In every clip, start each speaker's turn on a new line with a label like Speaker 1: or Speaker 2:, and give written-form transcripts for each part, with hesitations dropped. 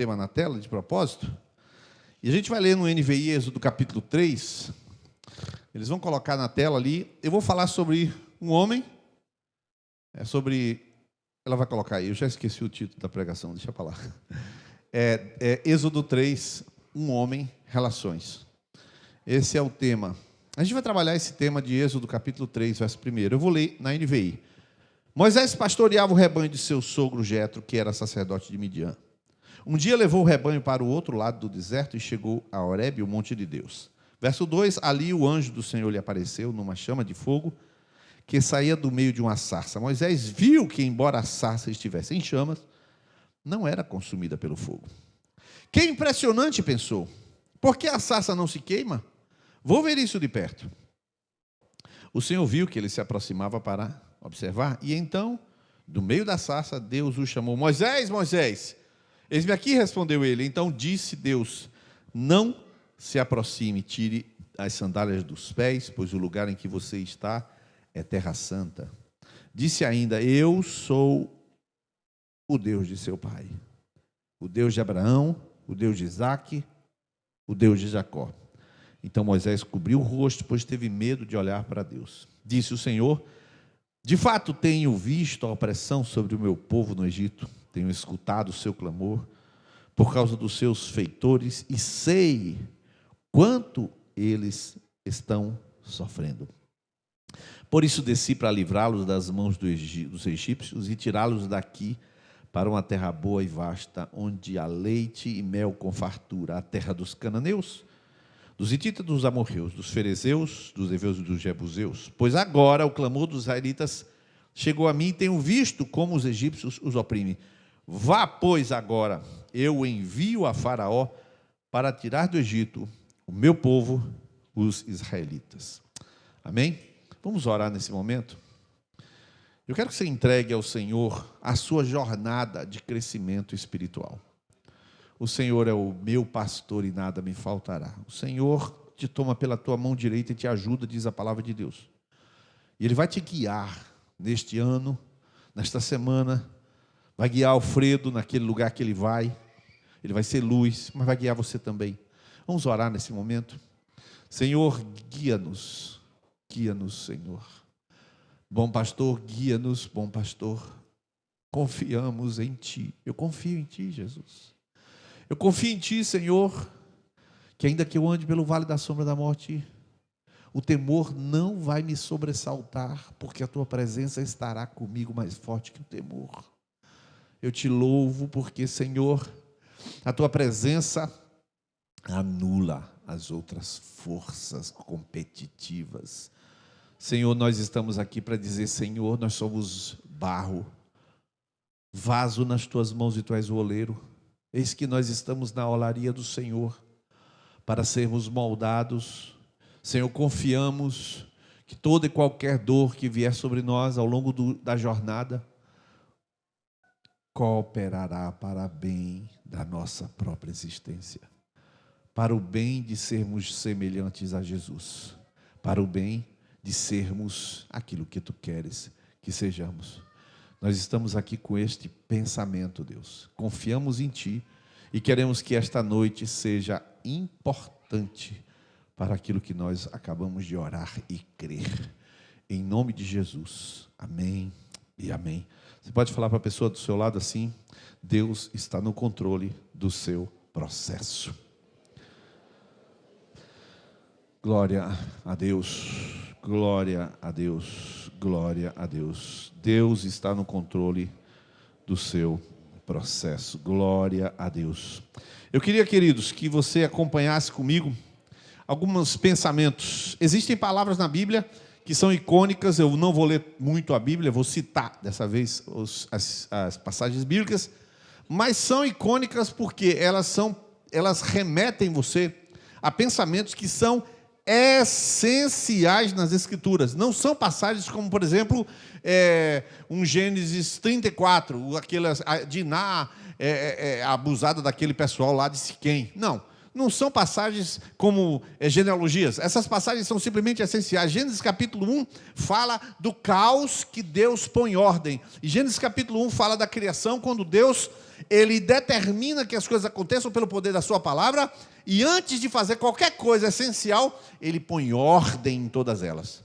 Speaker 1: tema na tela, de propósito. E a gente vai ler no NVI, Êxodo capítulo 3. Eles vão colocar na tela ali. Eu vou falar sobre um homem. Ela vai colocar aí, eu já esqueci o título da pregação, deixa para lá. Êxodo 3, um homem, relações. Esse é o tema. A gente vai trabalhar esse tema de Êxodo capítulo 3, verso 1. Eu vou ler na NVI. Moisés pastoreava o rebanho de seu sogro Jetro, que era sacerdote de Midian. Um dia levou o rebanho para o outro lado do deserto e chegou a Horebe, o monte de Deus. Verso 2, ali o anjo do Senhor lhe apareceu numa chama de fogo que saía do meio de uma sarça. Moisés viu que, embora a sarça estivesse em chamas, não era consumida pelo fogo. Que impressionante, pensou. Por que a sarça não se queima? Vou ver isso de perto. O Senhor viu que ele se aproximava para observar, e então, do meio da sarça, Deus o chamou. Moisés, Moisés, eis-me aqui, respondeu ele. Então disse Deus, não se aproxime, tire as sandálias dos pés, pois o lugar em que você está é terra santa. Disse ainda, eu sou o Deus de seu pai, o Deus de Abraão, o Deus de Isaque, o Deus de Jacó. Então Moisés cobriu o rosto, pois teve medo de olhar para Deus. Disse o Senhor, de fato tenho visto a opressão sobre o meu povo no Egito, tenho escutado o seu clamor por causa dos seus feitores e sei quanto eles estão sofrendo. Por isso desci para livrá-los das mãos dos egípcios e tirá-los daqui para uma terra boa e vasta, onde há leite e mel com fartura, a terra dos cananeus, dos hititas, dos amorreus, dos ferezeus, dos heveus e dos jebuseus. Pois agora o clamor dos israelitas chegou a mim e tenho visto como os egípcios os oprimem. Vá, pois, agora, eu envio a Faraó para tirar do Egito o meu povo, os israelitas. Amém? Vamos orar nesse momento? Eu quero que você entregue ao Senhor a sua jornada de crescimento espiritual. O Senhor é o meu pastor e nada me faltará. O Senhor te toma pela tua mão direita e te ajuda, diz a palavra de Deus. E Ele vai te guiar neste ano, nesta semana, vai guiar Alfredo naquele lugar que ele vai ser luz, mas vai guiar você também. Vamos orar nesse momento? Senhor, guia-nos, Senhor. Bom pastor, guia-nos, bom pastor. Confiamos em Ti. Eu confio em Ti, Jesus. Eu confio em Ti, Senhor, que ainda que eu ande pelo vale da sombra da morte, o temor não vai me sobressaltar, porque a Tua presença estará comigo mais forte que o temor. Eu Te louvo porque, Senhor, a Tua presença anula as outras forças competitivas. Senhor, nós estamos aqui para dizer, Senhor, nós somos barro, vaso nas Tuas mãos e Tu és o oleiro. Eis que nós estamos na olaria do Senhor para sermos moldados. Senhor, confiamos que toda e qualquer dor que vier sobre nós ao longo da jornada cooperará para bem da nossa própria existência, para o bem de sermos semelhantes a Jesus, para o bem de sermos aquilo que Tu queres que sejamos. Nós estamos aqui com este pensamento, Deus. Confiamos em Ti e queremos que esta noite seja importante para aquilo que nós acabamos de orar e crer. Em nome de Jesus. Amém e amém. Você pode falar para a pessoa do seu lado assim: Deus está no controle do seu processo. Glória a Deus. Glória a Deus, glória a Deus. Deus está no controle do seu processo. Glória a Deus. Eu queria, queridos, que você acompanhasse comigo alguns pensamentos. Existem palavras na Bíblia que são icônicas. Eu não vou ler muito a Bíblia, vou citar dessa vez as passagens bíblicas, mas são icônicas porque elas remetem você a pensamentos que são essenciais nas Escrituras. Não são passagens como, por exemplo, um Gênesis 34, Diná abusada daquele pessoal lá de Siquém. Não, não são passagens como genealogias. Essas passagens são simplesmente essenciais. Gênesis capítulo 1 fala do caos que Deus põe em ordem. E Gênesis capítulo 1 fala da criação, quando Deus ele determina que as coisas aconteçam pelo poder da sua palavra, e antes de fazer qualquer coisa essencial, ele põe ordem em todas elas.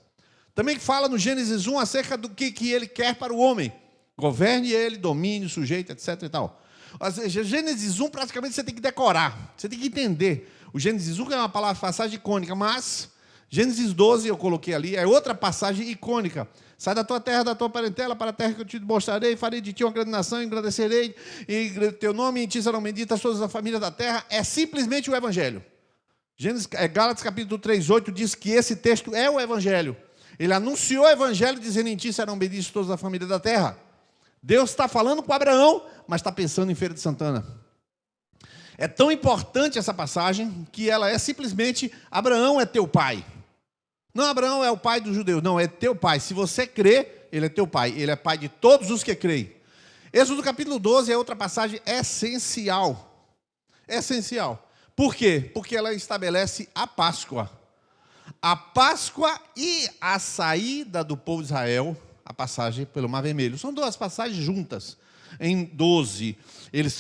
Speaker 1: Também fala no Gênesis 1 acerca do que ele quer para o homem. Governe ele, domine, sujeite, etc. e tal. Ou seja, Gênesis 1 praticamente você tem que decorar, você tem que entender. O Gênesis 1 é uma passagem icônica, mas Gênesis 12, eu coloquei ali, é outra passagem icônica. Sai da tua terra, da tua parentela, para a terra que eu te mostrarei, farei de ti uma grande nação, engrandecerei, e teu nome em ti serão benditas todas as famílias da terra. É simplesmente o Evangelho. Gálatas capítulo 3:8 diz que esse texto é o Evangelho. Ele anunciou o Evangelho dizendo: em ti serão benditas todas as famílias da terra. Deus está falando com Abraão, mas está pensando em Feira de Santana. É tão importante essa passagem que ela é simplesmente: Abraão é teu pai. Não, Abraão é o pai dos judeus. Não, é teu pai. Se você crê, ele é teu pai. Ele é pai de todos os que creem. Êxodo capítulo 12 é outra passagem essencial. Essencial. Por quê? Porque ela estabelece a Páscoa. A Páscoa e a saída do povo de Israel, a passagem pelo Mar Vermelho. São duas passagens juntas. Em 12, eles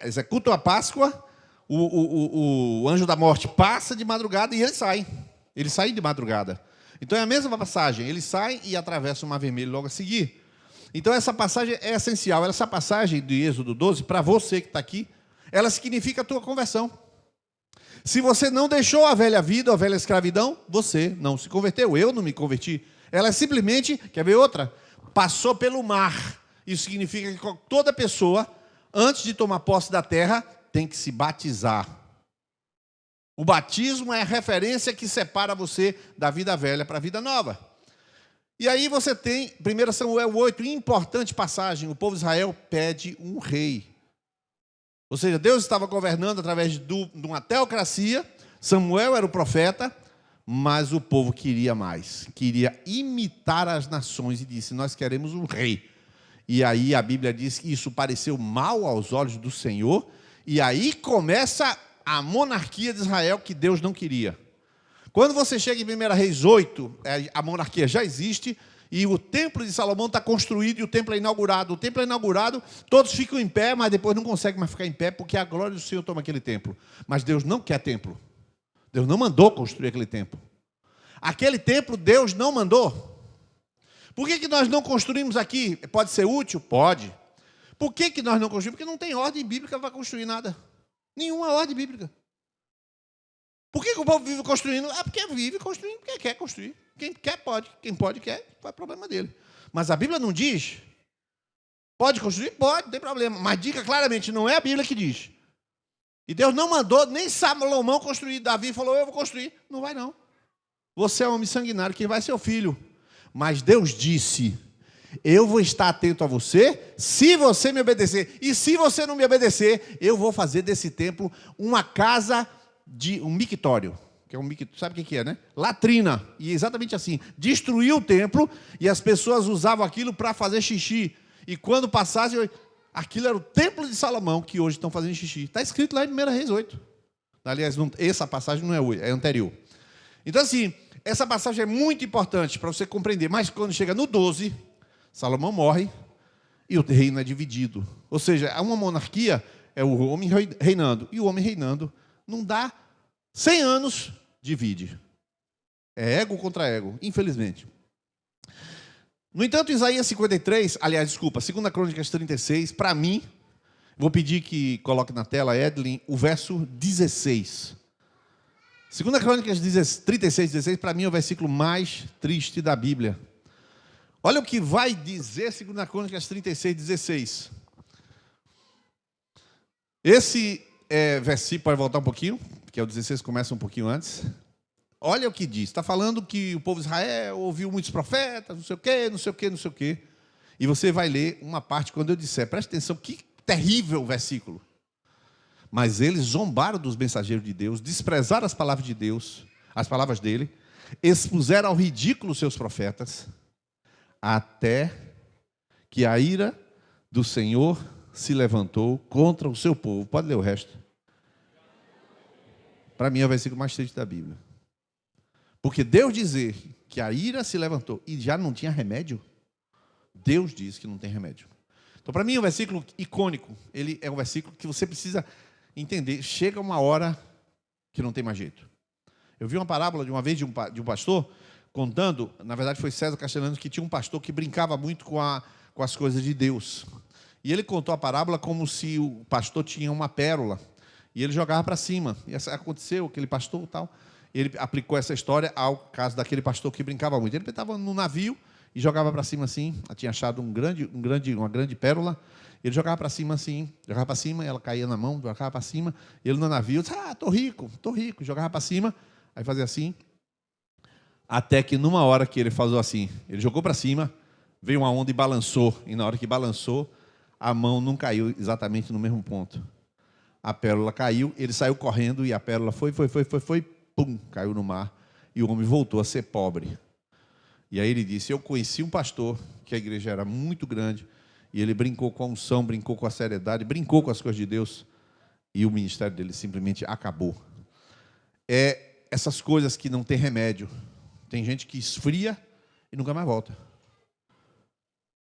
Speaker 1: executam a Páscoa, o anjo da morte passa de madrugada e eles saem. Eles saem de madrugada. Então é a mesma passagem. Eles saem e atravessam o Mar Vermelho logo a seguir. Então essa passagem é essencial. Essa passagem de Êxodo 12, para você que está aqui, ela significa a tua conversão. Se você não deixou a velha vida, a velha escravidão, você não se converteu. Eu não me converti. Ela é simplesmente, quer ver outra? Passou pelo mar. Isso significa que toda pessoa, antes de tomar posse da terra, tem que se batizar. O batismo é a referência que separa você da vida velha para a vida nova. E aí você tem, 1 Samuel 8, importante passagem, o povo de Israel pede um rei. Ou seja, Deus estava governando através de uma teocracia, Samuel era o profeta, mas o povo queria mais, queria imitar as nações e disse: nós queremos um rei. E aí a Bíblia diz que isso pareceu mal aos olhos do Senhor, e aí começa a monarquia de Israel que Deus não queria. Quando você chega em 1 Reis 8, a monarquia já existe, e o templo de Salomão está construído e o templo é inaugurado. O templo é inaugurado, todos ficam em pé, mas depois não conseguem mais ficar em pé, porque a glória do Senhor toma aquele templo. Mas Deus não quer templo. Deus não mandou construir aquele templo. Aquele templo Deus não mandou. Por que nós não construímos aqui? Pode ser útil? Pode. Por que nós não construímos? Porque não tem ordem bíblica para construir nada. Nenhuma ordem bíblica. Por que o povo vive construindo? Porque vive construindo, porque quer construir. Quem quer, pode. Quem pode, quer. Qual é o problema dele? Mas a Bíblia não diz. Pode construir? Pode, não tem problema. Mas diga claramente, não é a Bíblia que diz. E Deus não mandou nem Salomão construir. Davi falou: eu vou construir. Não vai não. Você é um homem sanguinário, quem vai é seu filho. Mas Deus disse: eu vou estar atento a você, se você me obedecer. E se você não me obedecer, eu vou fazer desse templo uma casa de um mictório. Que é um mictório, sabe o que é, né? Latrina. E exatamente assim. Destruiu o templo e as pessoas usavam aquilo para fazer xixi. E quando passassem, aquilo era o templo de Salomão, que hoje estão fazendo xixi. Está escrito lá em 1 Reis 8. Aliás, essa passagem não é hoje, é anterior. Então, assim, essa passagem é muito importante para você compreender. Mas quando chega no 12, Salomão morre e o reino é dividido. Ou seja, uma monarquia é o homem reinando. E o homem reinando não dá 100 anos, divide. É ego contra ego, infelizmente. No entanto, Isaías 53, aliás, desculpa, 2 Crônicas 36, para mim, vou pedir que coloque na tela, Edlin, o verso 16. 2 Crônicas 36, 16, para mim é o versículo mais triste da Bíblia. Olha o que vai dizer 2 Crônicas 36, 16. Esse versículo, pode voltar um pouquinho, que é o 16, começa um pouquinho antes. Olha o que diz. Está falando que o povo de Israel ouviu muitos profetas, não sei o quê, não sei o quê, não sei o quê. E você vai ler uma parte quando eu disser, preste atenção, que terrível versículo. Mas eles zombaram dos mensageiros de Deus, desprezaram as palavras de Deus, as palavras dele, expuseram ao ridículo seus profetas, até que a ira do Senhor se levantou contra o seu povo. Pode ler o resto. para mim, é o versículo mais triste da Bíblia. Porque Deus dizer que a ira se levantou e já não tinha remédio, Deus diz que não tem remédio. Então, para mim, é um versículo icônico. Ele é um versículo que você precisa entender. Chega uma hora que não tem mais jeito. Eu vi uma parábola de uma vez de um pastor contando, na verdade foi César Castellanos, que tinha um pastor que brincava muito com as coisas de Deus. E ele contou a parábola como se o pastor tinha uma pérola e ele jogava para cima. E aconteceu, aquele pastor e tal. Ele aplicou essa história ao caso daquele pastor que brincava muito. Ele estava no navio e jogava para cima assim. Tinha achado uma grande pérola. Ele jogava para cima assim, jogava para cima, ela caía na mão, jogava para cima. Ele no navio disse: tô rico, jogava para cima. Aí fazia assim. Até que numa hora que ele falou assim, ele jogou para cima, veio uma onda e balançou. E na hora que balançou, a mão não caiu exatamente no mesmo ponto. A pérola caiu, ele saiu correndo e a pérola foi, pum, caiu no mar. E o homem voltou a ser pobre. E aí ele disse: eu conheci um pastor, que a igreja era muito grande, e ele brincou com a unção, brincou com a seriedade, brincou com as coisas de Deus, e o ministério dele simplesmente acabou. Essas coisas que não tem remédio. Tem gente que esfria e nunca mais volta.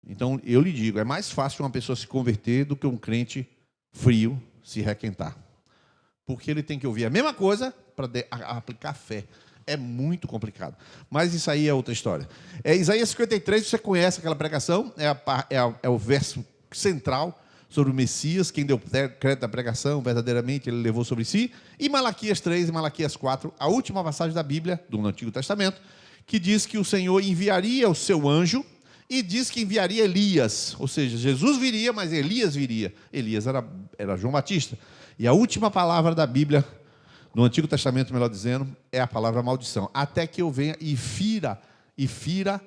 Speaker 1: Então, eu lhe digo, é mais fácil uma pessoa se converter do que um crente frio se requentar. Porque ele tem que ouvir a mesma coisa para aplicar fé. É muito complicado. Mas isso aí é outra história. Isaías 53, você conhece aquela pregação? É o verso central sobre o Messias. Quem deu crédito à pregação, verdadeiramente, ele levou sobre si. E Malaquias 3 e Malaquias 4, a última passagem da Bíblia, do Antigo Testamento, que diz que o Senhor enviaria o seu anjo e diz que enviaria Elias. Ou seja, Jesus viria, mas Elias viria. Elias era João Batista. E a última palavra da Bíblia, no Antigo Testamento, melhor dizendo, é a palavra maldição. Até que eu venha e fira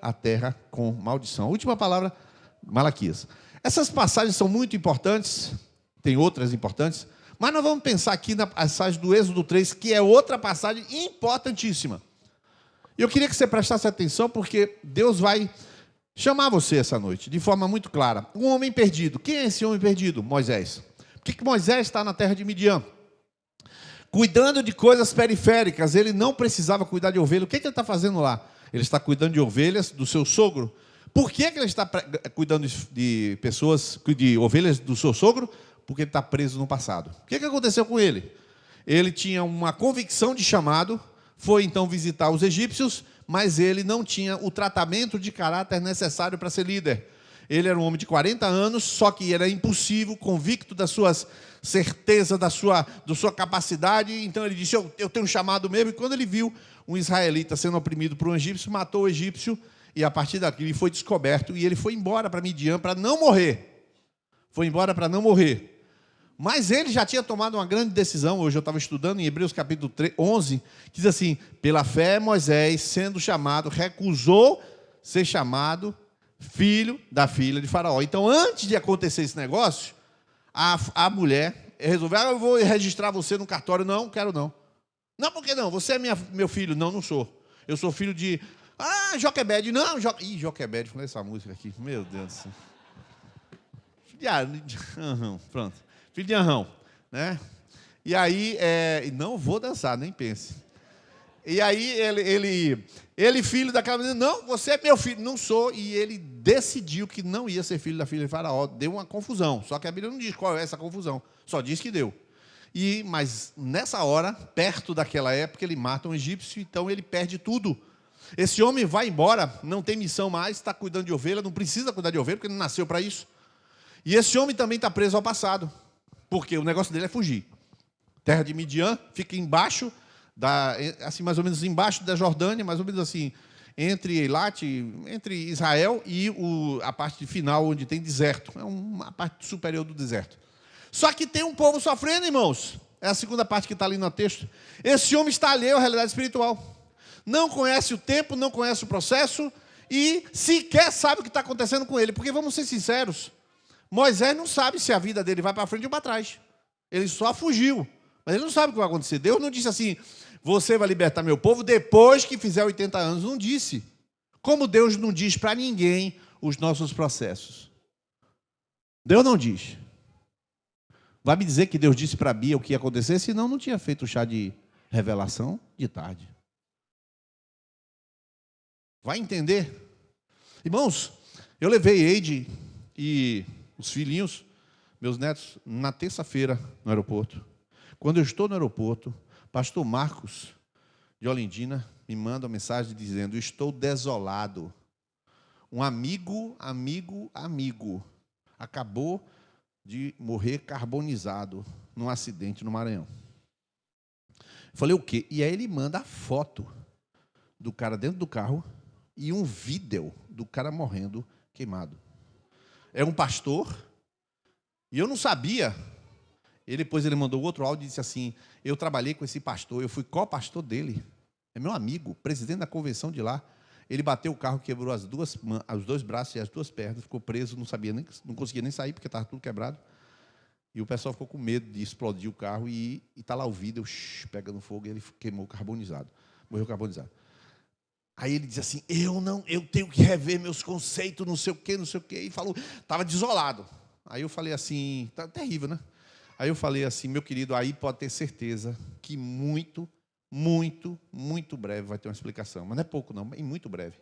Speaker 1: a terra com maldição. A última palavra, Malaquias. Essas passagens são muito importantes, tem outras importantes, mas nós vamos pensar aqui na passagem do Êxodo 3, que é outra passagem importantíssima. Eu queria que você prestasse atenção, porque Deus vai chamar você essa noite, de forma muito clara. Um homem perdido. Quem é esse homem perdido? Moisés. Por que Moisés está na terra de Midian? Cuidando de coisas periféricas. Ele não precisava cuidar de ovelhas. O que ele está fazendo lá? Ele está cuidando de ovelhas do seu sogro. Por que ele está cuidando de ovelhas do seu sogro? Porque ele está preso no passado. O que aconteceu com ele? Ele tinha uma convicção de chamado, foi então visitar os egípcios, mas ele não tinha o tratamento de caráter necessário para ser líder. Ele era um homem de 40 anos, só que era impulsivo, convicto das suas certezas, da sua capacidade. Então ele disse: eu tenho um chamado mesmo. E quando ele viu um israelita sendo oprimido por um egípcio, matou o egípcio. E a partir daquilo ele foi descoberto e ele foi embora para Midian para não morrer. Foi embora para não morrer. Mas ele já tinha tomado uma grande decisão. Hoje eu estava estudando em Hebreus capítulo 11, que diz assim: pela fé Moisés, sendo chamado, recusou ser chamado filho da filha de Faraó. Então, antes de acontecer esse negócio, a mulher resolveu: eu vou registrar você no cartório. Não, quero não. Não, por que não? Você é meu filho. Não, não sou. Eu sou filho de... Joquebede. Não, Joquebede. Falei essa música aqui. Meu Deus do céu. Filho de Arrão. Pronto. Filho de Arrão. Né? E aí, não vou dançar, nem pense. E aí, ele filho daquela menina: não, você é meu filho. Não sou. E ele decidiu que não ia ser filho da filha de Faraó. Deu uma confusão. Só que a Bíblia não diz qual é essa confusão. Só diz que deu. Mas nessa hora, perto daquela época, ele mata um egípcio, então ele perde tudo. Esse homem vai embora, não tem missão mais, está cuidando de ovelha, não precisa cuidar de ovelha, porque não nasceu para isso. E esse homem também está preso ao passado, porque o negócio dele é fugir. Terra de Midian fica embaixo, assim, mais ou menos embaixo da Jordânia, mais ou menos assim, entre Eilat, entre Israel e a parte final, onde tem deserto. É uma parte superior do deserto. Só que tem um povo sofrendo, irmãos. É a segunda parte que está ali no texto. Esse homem está alheio à realidade espiritual. Não conhece o tempo, não conhece o processo e sequer sabe o que está acontecendo com ele. Porque, vamos ser sinceros, Moisés não sabe se a vida dele vai para frente ou para trás. Ele só fugiu, mas ele não sabe o que vai acontecer. Deus não disse assim: você vai libertar meu povo depois que fizer 80 anos. Não disse. Como Deus não diz para ninguém os nossos processos. Deus não diz. Vai me dizer que Deus disse para Bia o que ia acontecer, senão não tinha feito o chá de Revelação de tarde. Vai entender? Irmãos, eu levei Eide e os filhinhos, meus netos, na terça-feira no aeroporto. Quando eu estou no aeroporto, pastor Marcos de Olindina me manda uma mensagem dizendo: estou desolado. Um amigo acabou de morrer carbonizado num acidente no Maranhão. Eu falei, o quê? E aí ele manda a foto do cara dentro do carro e um vídeo do cara morrendo queimado. É um pastor, e eu não sabia. Depois ele mandou outro áudio e disse assim: eu trabalhei com esse pastor, eu fui co-pastor dele. É meu amigo, presidente da convenção de lá. Ele bateu o carro, quebrou os dois braços e as duas pernas, ficou preso, não conseguia nem sair porque estava tudo quebrado. E o pessoal ficou com medo de explodir o carro e está lá o vídeo, pegando fogo, e ele queimou carbonizado, morreu carbonizado. Aí ele disse assim: eu tenho que rever meus conceitos, não sei o quê, e falou, estava desolado. Aí eu falei assim, tá terrível, né? Aí eu falei assim, meu querido, aí pode ter certeza que muito breve vai ter uma explicação. Mas não é pouco não, é muito breve.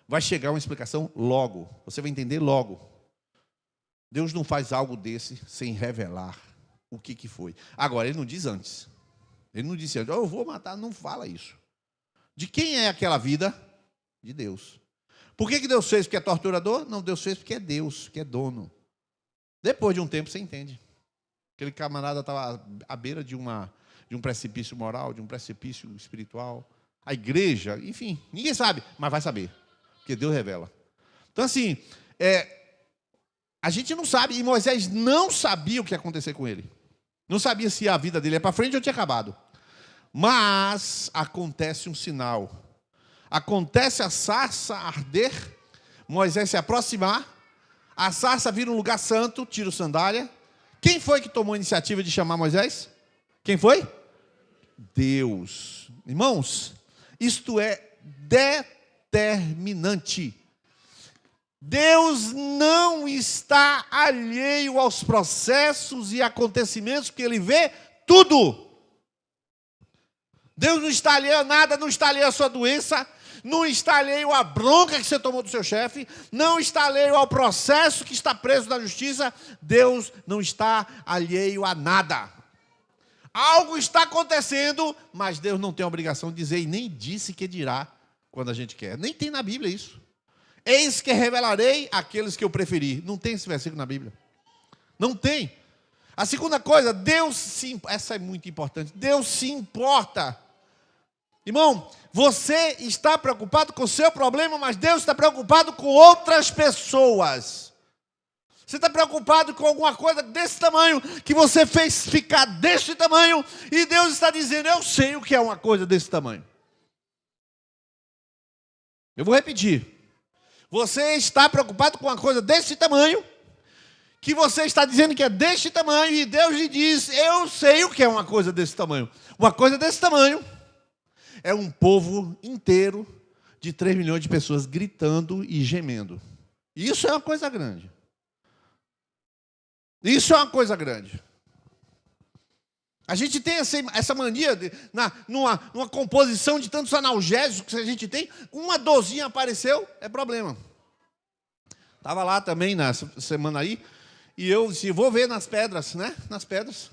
Speaker 1: Vai chegar uma explicação logo, você vai entender logo. Deus não faz algo desse sem revelar o que foi. Agora, ele não diz antes. Ele não disse antes, eu vou matar, não fala isso. De quem é aquela vida? De Deus. Por que Deus fez porque é torturador? Não, Deus fez porque é Deus, que é dono. Depois de um tempo você entende. Aquele camarada estava à beira de um precipício moral, de um precipício espiritual. A igreja, enfim, ninguém sabe, mas vai saber. Porque Deus revela. Então assim, a gente não sabe, e Moisés não sabia o que ia acontecer com ele. Não sabia se a vida dele ia para frente ou tinha acabado. Mas acontece um sinal. Acontece a sarça arder, Moisés se aproximar, a sarça vira um lugar santo, tira o sandália. Quem foi que tomou a iniciativa de chamar Moisés? Quem foi? Deus. Irmãos, isto é determinante. Deus não está alheio aos processos e acontecimentos, que Ele vê tudo. Deus não está alheio a nada, não está alheio à sua doença, não está alheio à bronca que você tomou do seu chefe, não está alheio ao processo que está preso na justiça. Deus não está alheio a nada. Algo está acontecendo, mas Deus não tem a obrigação de dizer, e nem disse que dirá quando a gente quer. Nem tem na Bíblia isso. Eis que revelarei aqueles que eu preferi. Não tem esse versículo na Bíblia. Não tem. A segunda coisa, essa é muito importante, Deus se importa. Irmão, você está preocupado com o seu problema, mas Deus está preocupado com outras pessoas. Você está preocupado com alguma coisa desse tamanho, que você fez ficar desse tamanho, e Deus está dizendo, eu sei o que é uma coisa desse tamanho. Eu vou repetir. Você está preocupado com uma coisa desse tamanho, que você está dizendo que é desse tamanho, e Deus lhe diz, eu sei o que é uma coisa desse tamanho. Uma coisa desse tamanho é um povo inteiro de 3 milhões de pessoas gritando e gemendo. Isso é uma coisa grande. Isso é uma coisa grande. A gente tem essa mania, numa composição de tantos analgésicos que a gente tem, uma dorzinha apareceu, é problema. Estava lá também nessa semana aí, e eu disse, vou ver nas pedras, né? Nas pedras,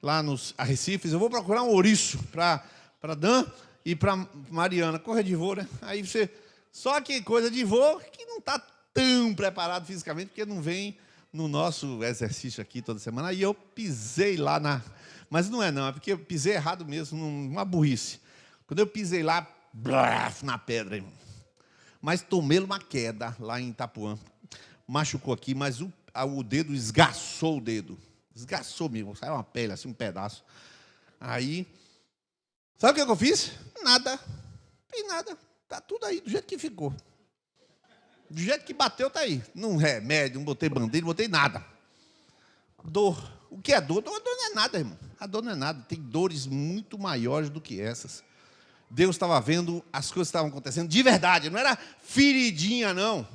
Speaker 1: lá nos arrecifes, eu vou procurar um ouriço para Dan e para Mariana, correr de voo, né? Aí você, só que coisa de voo que não está tão preparado fisicamente, porque não vem no nosso exercício aqui toda semana. Aí eu pisei lá mas não é porque eu pisei errado mesmo, numa burrice. Quando eu pisei lá, na pedra, irmão. Mas tomei uma queda lá em Itapuã. Machucou aqui, mas o dedo esgaçou o dedo. Esgaçou mesmo, saiu uma pele, assim, um pedaço. Aí, sabe o que eu fiz? Nada. Fiz nada. Está tudo aí, do jeito que ficou. Do jeito que bateu, está aí. Não remédio, não botei bandeira, não botei nada. Dor. O que é dor? Dor não é nada, irmão. A dor não é nada. Tem dores muito maiores do que essas. Deus estava vendo as coisas que estavam acontecendo de verdade. Não era feridinha, não.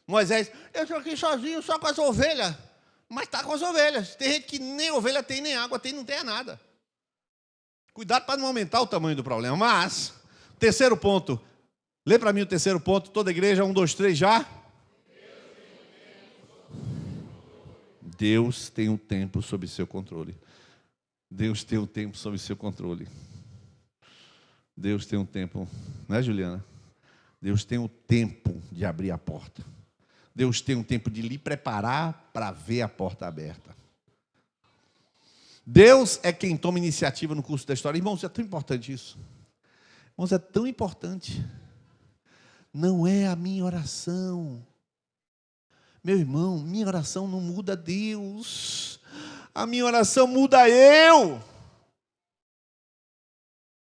Speaker 1: Moisés, eu estou aqui sozinho, só com as ovelhas. Mas está com as ovelhas. Tem gente que nem ovelha tem, nem água tem, não tem nada. Cuidado para não aumentar o tamanho do problema. Mas, terceiro ponto. Lê para mim o terceiro ponto. Toda a igreja, 1, 2, 3, já. Deus tem um tempo sob seu controle. Deus tem um tempo sob seu controle. Deus tem um tempo, não é, Juliana? Deus tem um tempo de abrir a porta. Deus tem um tempo de lhe preparar para ver a porta aberta. Deus é quem toma iniciativa no curso da história. Irmãos, é tão importante isso. Irmãos, é tão importante. Não é a minha oração. Meu irmão, minha oração não muda Deus. A minha oração muda eu.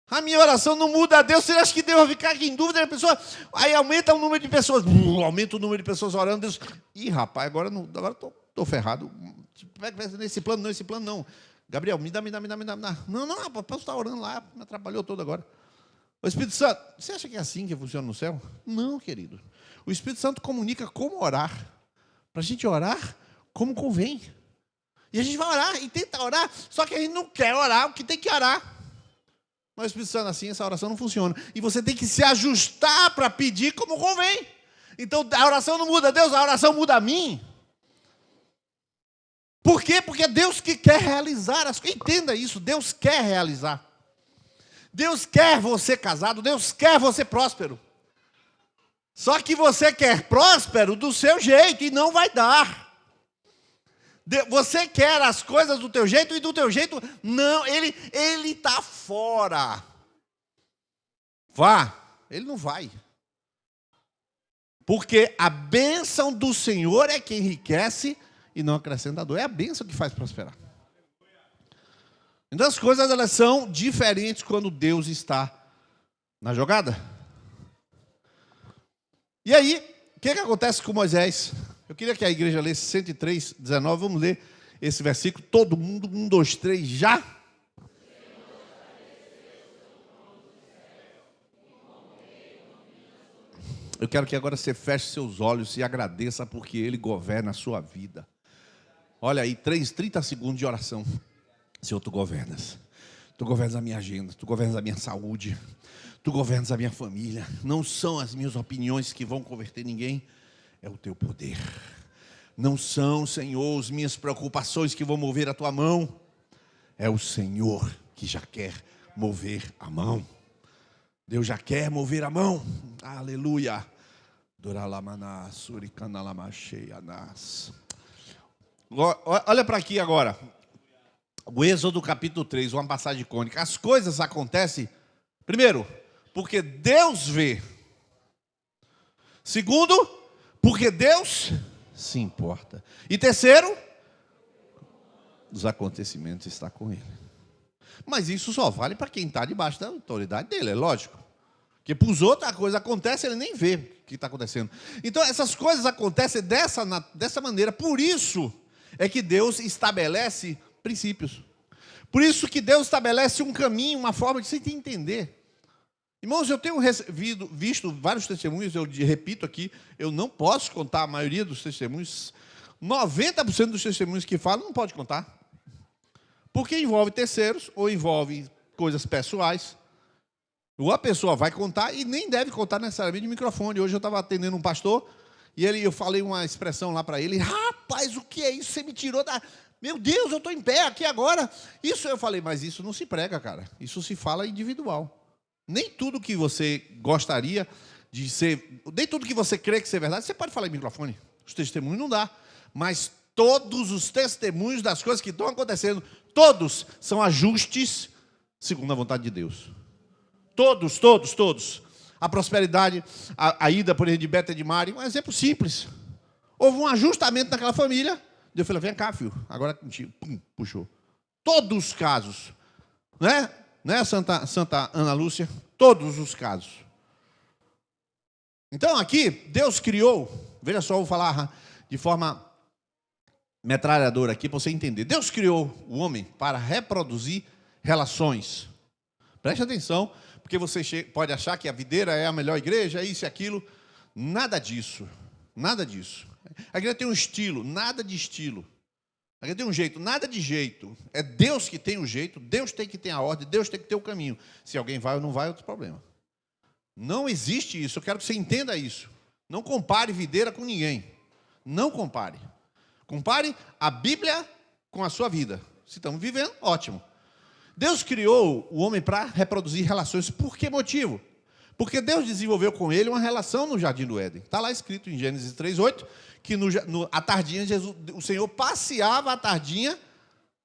Speaker 1: A minha oração não muda a Deus. Você acha que Deus vai ficar em dúvida? A pessoa, aí aumenta o número de pessoas. Aumenta o número de pessoas orando. Deus, ih, rapaz, agora estou ferrado. Nesse plano, não, esse plano não. Gabriel, me dá. Não, rapaz, está orando lá, me atrapalhou todo agora. O Espírito Santo, você acha que é assim que funciona no céu? Não, querido. O Espírito Santo comunica como orar. Para a gente orar como convém. E a gente vai orar e tenta orar, só que a gente não quer orar o que tem que orar. Mas o Espírito Santo, assim, essa oração não funciona. E você tem que se ajustar para pedir como convém. Então, a oração não muda Deus, a oração muda a mim. Por quê? Porque é Deus que quer realizar as coisas. Entenda isso, Deus quer realizar. Deus quer você casado, Deus quer você próspero. Só que você quer próspero do seu jeito e não vai dar. Você quer as coisas do teu jeito e do teu jeito não, ele está fora. Vá, ele não vai. Porque a bênção do Senhor é que enriquece e não acrescenta dor. É a bênção que faz prosperar. Então as coisas elas são diferentes quando Deus está na jogada. E aí, o que acontece com Moisés? Eu queria que a igreja lesse 103, 19. Vamos ler esse versículo. Todo mundo, 1, 2, 3, já. Eu quero que agora você feche seus olhos e agradeça porque Ele governa a sua vida. Olha aí, 30 segundos de oração. Senhor, Tu governas. Tu governas a minha agenda, Tu governas a minha saúde, Tu governas a minha família. Não são as minhas opiniões que vão converter ninguém. É o Teu poder. Não são, Senhor, as minhas preocupações que vão mover a Tua mão. É o Senhor que já quer mover a mão. Deus já quer mover a mão. Aleluia. Olha para aqui agora. O Êxodo capítulo 3, uma passagem icônica. As coisas acontecem, primeiro, porque Deus vê. Segundo, porque Deus se importa. E terceiro, os acontecimentos estão com Ele. Mas isso só vale para quem está debaixo da autoridade dele, é lógico. Porque para os outros a coisa acontece, ele nem vê o que está acontecendo. Então essas coisas acontecem dessa maneira. Por isso é que Deus estabelece princípios. Por isso que Deus estabelece um caminho, uma forma de você entender. Irmãos, eu tenho visto vários testemunhos, eu repito aqui, eu não posso contar a maioria dos testemunhos. 90% dos testemunhos que falam não pode contar. Porque envolve terceiros ou envolve coisas pessoais. Ou a pessoa vai contar e nem deve contar necessariamente no microfone. Hoje eu estava atendendo um pastor e eu falei uma expressão lá para ele. Rapaz, o que é isso? Você me tirou da... Meu Deus, eu estou em pé aqui agora. Isso eu falei, mas isso não se prega, cara. Isso se fala individual. Nem tudo que você gostaria de ser... Nem tudo que você crê que ser verdade, você pode falar em microfone. Os testemunhos não dá. Mas todos os testemunhos das coisas que estão acontecendo, todos são ajustes segundo a vontade de Deus. Todos. A prosperidade, a ida, por exemplo, de Beta de Mari, um exemplo simples. Houve um ajustamento naquela família. Deus falou, vem cá, filho, agora contigo. Pum, puxou. Todos os casos. Né, Santa Ana Lúcia? Todos os casos. Então aqui, Deus criou, veja só, eu vou falar de forma metralhadora aqui para você entender. Deus criou o homem para reproduzir relações. Preste atenção, porque você pode achar que a videira é a melhor igreja, é isso e aquilo. Nada disso. Nada disso. A igreja tem um estilo, nada de estilo. Aqui tem um jeito, nada de jeito. É Deus que tem o jeito, Deus tem que ter a ordem, Deus tem que ter o caminho. Se alguém vai ou não vai, é outro problema. Não existe isso, eu quero que você entenda isso. Não compare videira com ninguém. Não compare. Compare a Bíblia com a sua vida. Se estamos vivendo, ótimo. Deus criou o homem para reproduzir relações. Por que motivo? Porque Deus desenvolveu com ele uma relação no Jardim do Éden. Está lá escrito em Gênesis 3:8, que à tardinha, o Senhor passeava à tardinha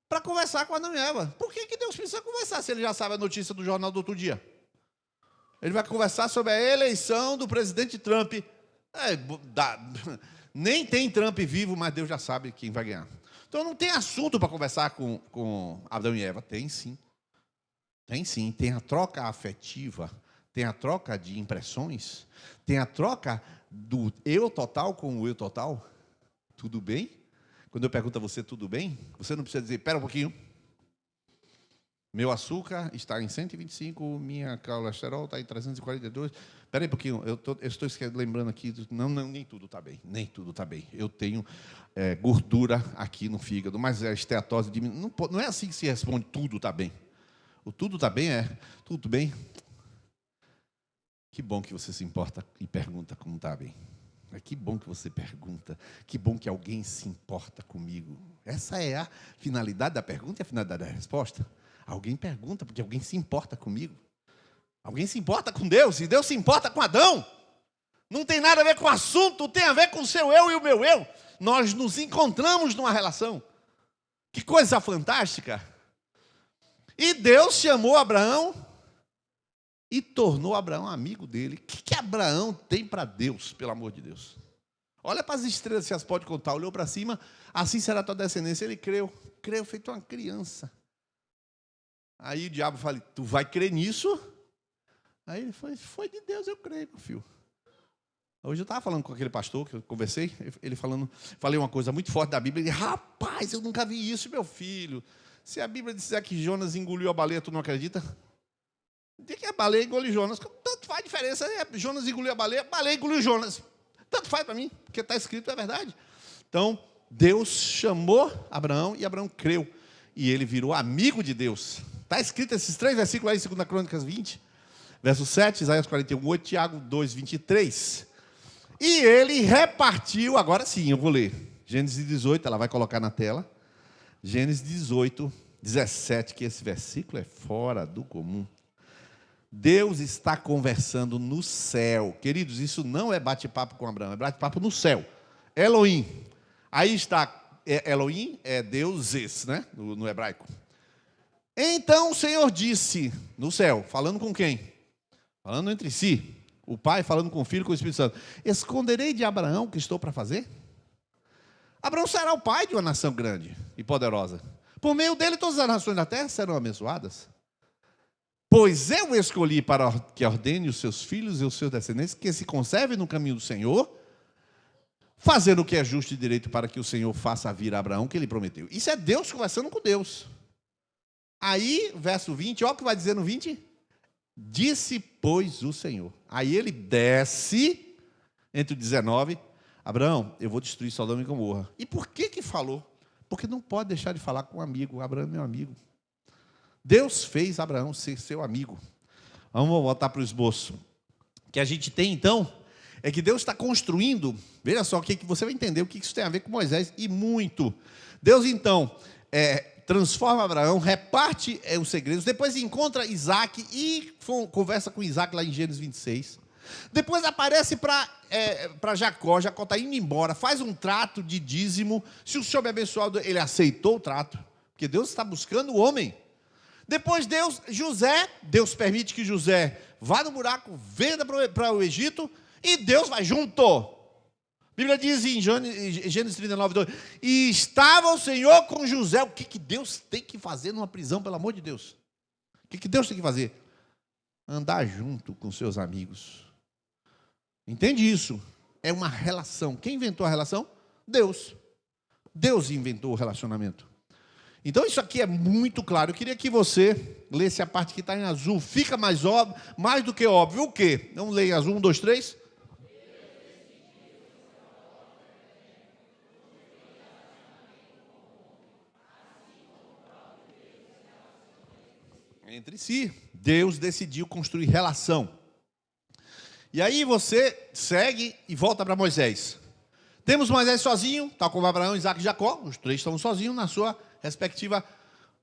Speaker 1: para conversar com Adão e Eva. Por que Deus precisa conversar se ele já sabe a notícia do jornal do outro dia? Ele vai conversar sobre a eleição do presidente Trump. Nem tem Trump vivo, mas Deus já sabe quem vai ganhar. Então não tem assunto para conversar com Adão e Eva. Tem sim. Tem sim. Tem a troca afetiva. Tem a troca de impressões. Tem a troca do eu total com o eu total. Tudo bem? Quando eu pergunto a você, tudo bem? Você não precisa dizer, espera um pouquinho. Meu açúcar está em 125, minha colesterol está em 342. Espera aí um pouquinho, eu estou lembrando aqui. Não, nem tudo está bem. Nem tudo está bem. Eu tenho gordura aqui no fígado, mas a esteatose diminui. Não é assim que se responde, tudo está bem. O tudo está bem tudo bem. Que bom que você se importa e pergunta como está bem. Que bom que você pergunta. Que bom que alguém se importa comigo. Essa é a finalidade da pergunta e a finalidade da resposta. Alguém pergunta porque alguém se importa comigo. Alguém se importa com Deus e Deus se importa com Adão. Não tem nada a ver com o assunto, tem a ver com o seu eu e o meu eu. Nós nos encontramos numa relação. Que coisa fantástica. E Deus chamou Abraão e tornou Abraão amigo dele. O que Abraão tem para Deus, pelo amor de Deus? Olha para as estrelas, se as pode contar. Olhou para cima, assim será a tua descendência. Ele creu feito uma criança. Aí o diabo falou, tu vai crer nisso? Aí ele foi de Deus, eu creio, meu filho. Hoje eu estava falando com aquele pastor que eu conversei, falei uma coisa muito forte da Bíblia. Ele, rapaz, eu nunca vi isso, meu filho. Se a Bíblia disser que Jonas engoliu a baleia, tu não acredita? Diz que a baleia engoliu Jonas. Tanto faz diferença. Jonas engoliu a baleia engoliu Jonas. Tanto faz para mim, porque está escrito, é verdade. Então, Deus chamou Abraão e Abraão creu. E ele virou amigo de Deus. Está escrito esses 3 versículos aí, 2 Crônicas 20, verso 7, Isaías 41, 8, Tiago 2, 23. E ele repartiu, agora sim, eu vou ler. Gênesis 18, ela vai colocar na tela. Gênesis 18, 17, que esse versículo é fora do comum. Deus está conversando no céu. Queridos, isso não é bate-papo com Abraão, é bate-papo no céu. Elohim. Aí está, Elohim é deuses, né? No hebraico. Então o Senhor disse, no céu, falando com quem? Falando entre si. O Pai falando com o Filho e com o Espírito Santo. Esconderei de Abraão o que estou para fazer? Abraão será o pai de uma nação grande e poderosa. Por meio dele todas as nações da terra serão abençoadas. Pois eu escolhi para que ordene os seus filhos e os seus descendentes que se conservem no caminho do Senhor, fazendo o que é justo e direito para que o Senhor faça vir a Abraão o que ele prometeu. Isso é Deus conversando com Deus. Aí, verso 20, olha o que vai dizer no 20. Disse, pois, o Senhor. Aí ele desce, entre o 19, Abraão, eu vou destruir Sodoma e Gomorra. E por que falou? Porque não pode deixar de falar com um amigo. Abraão é meu amigo. Deus fez Abraão ser seu amigo. Vamos voltar para o esboço. O que a gente tem, então, é que Deus está construindo. Veja só, que você vai entender o que isso tem a ver com Moisés, e muito. Deus, então, transforma Abraão, reparte os segredos, depois encontra Isaac e conversa com Isaac lá em Gênesis 26. Depois aparece para Jacó. Jacó está indo embora, faz um trato de dízimo. Se o Senhor me abençoar, ele aceitou o trato, porque Deus está buscando o homem. Depois Deus permite que José vá no buraco, venda para o Egito, e Deus vai junto. A Bíblia diz em Gênesis 39, 2, e estava o Senhor com José. O que Deus tem que fazer numa prisão, pelo amor de Deus? O que Deus tem que fazer? Andar junto com seus amigos. Entende isso? É uma relação. Quem inventou a relação? Deus. Deus inventou o relacionamento. Então isso aqui é muito claro. Eu queria que você lesse a parte que está em azul. Fica mais óbvio, mais do que óbvio. O quê? Vamos ler em azul, 1, 2, 3. entre si. Deus decidiu construir relação. E aí você segue e volta para Moisés. Temos Moisés sozinho, tal como Abraão, Isaac e Jacó. Os três estão sozinhos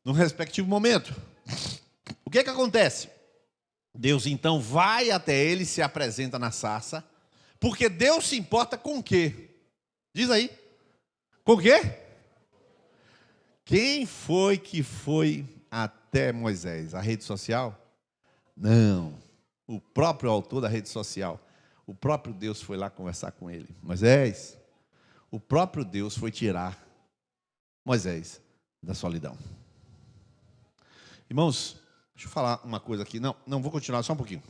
Speaker 1: no respectivo momento. O que acontece? Deus então vai até ele e se apresenta na sarça. Porque Deus se importa com o quê? Diz aí. Com o quê? Quem foi que foi até Moisés? A rede social? Não. O próprio autor da rede social. O próprio Deus foi lá conversar com ele. Moisés, o próprio Deus foi tirar Moisés da solidão. Irmãos, deixa eu falar uma coisa aqui. Não vou continuar, só um pouquinho.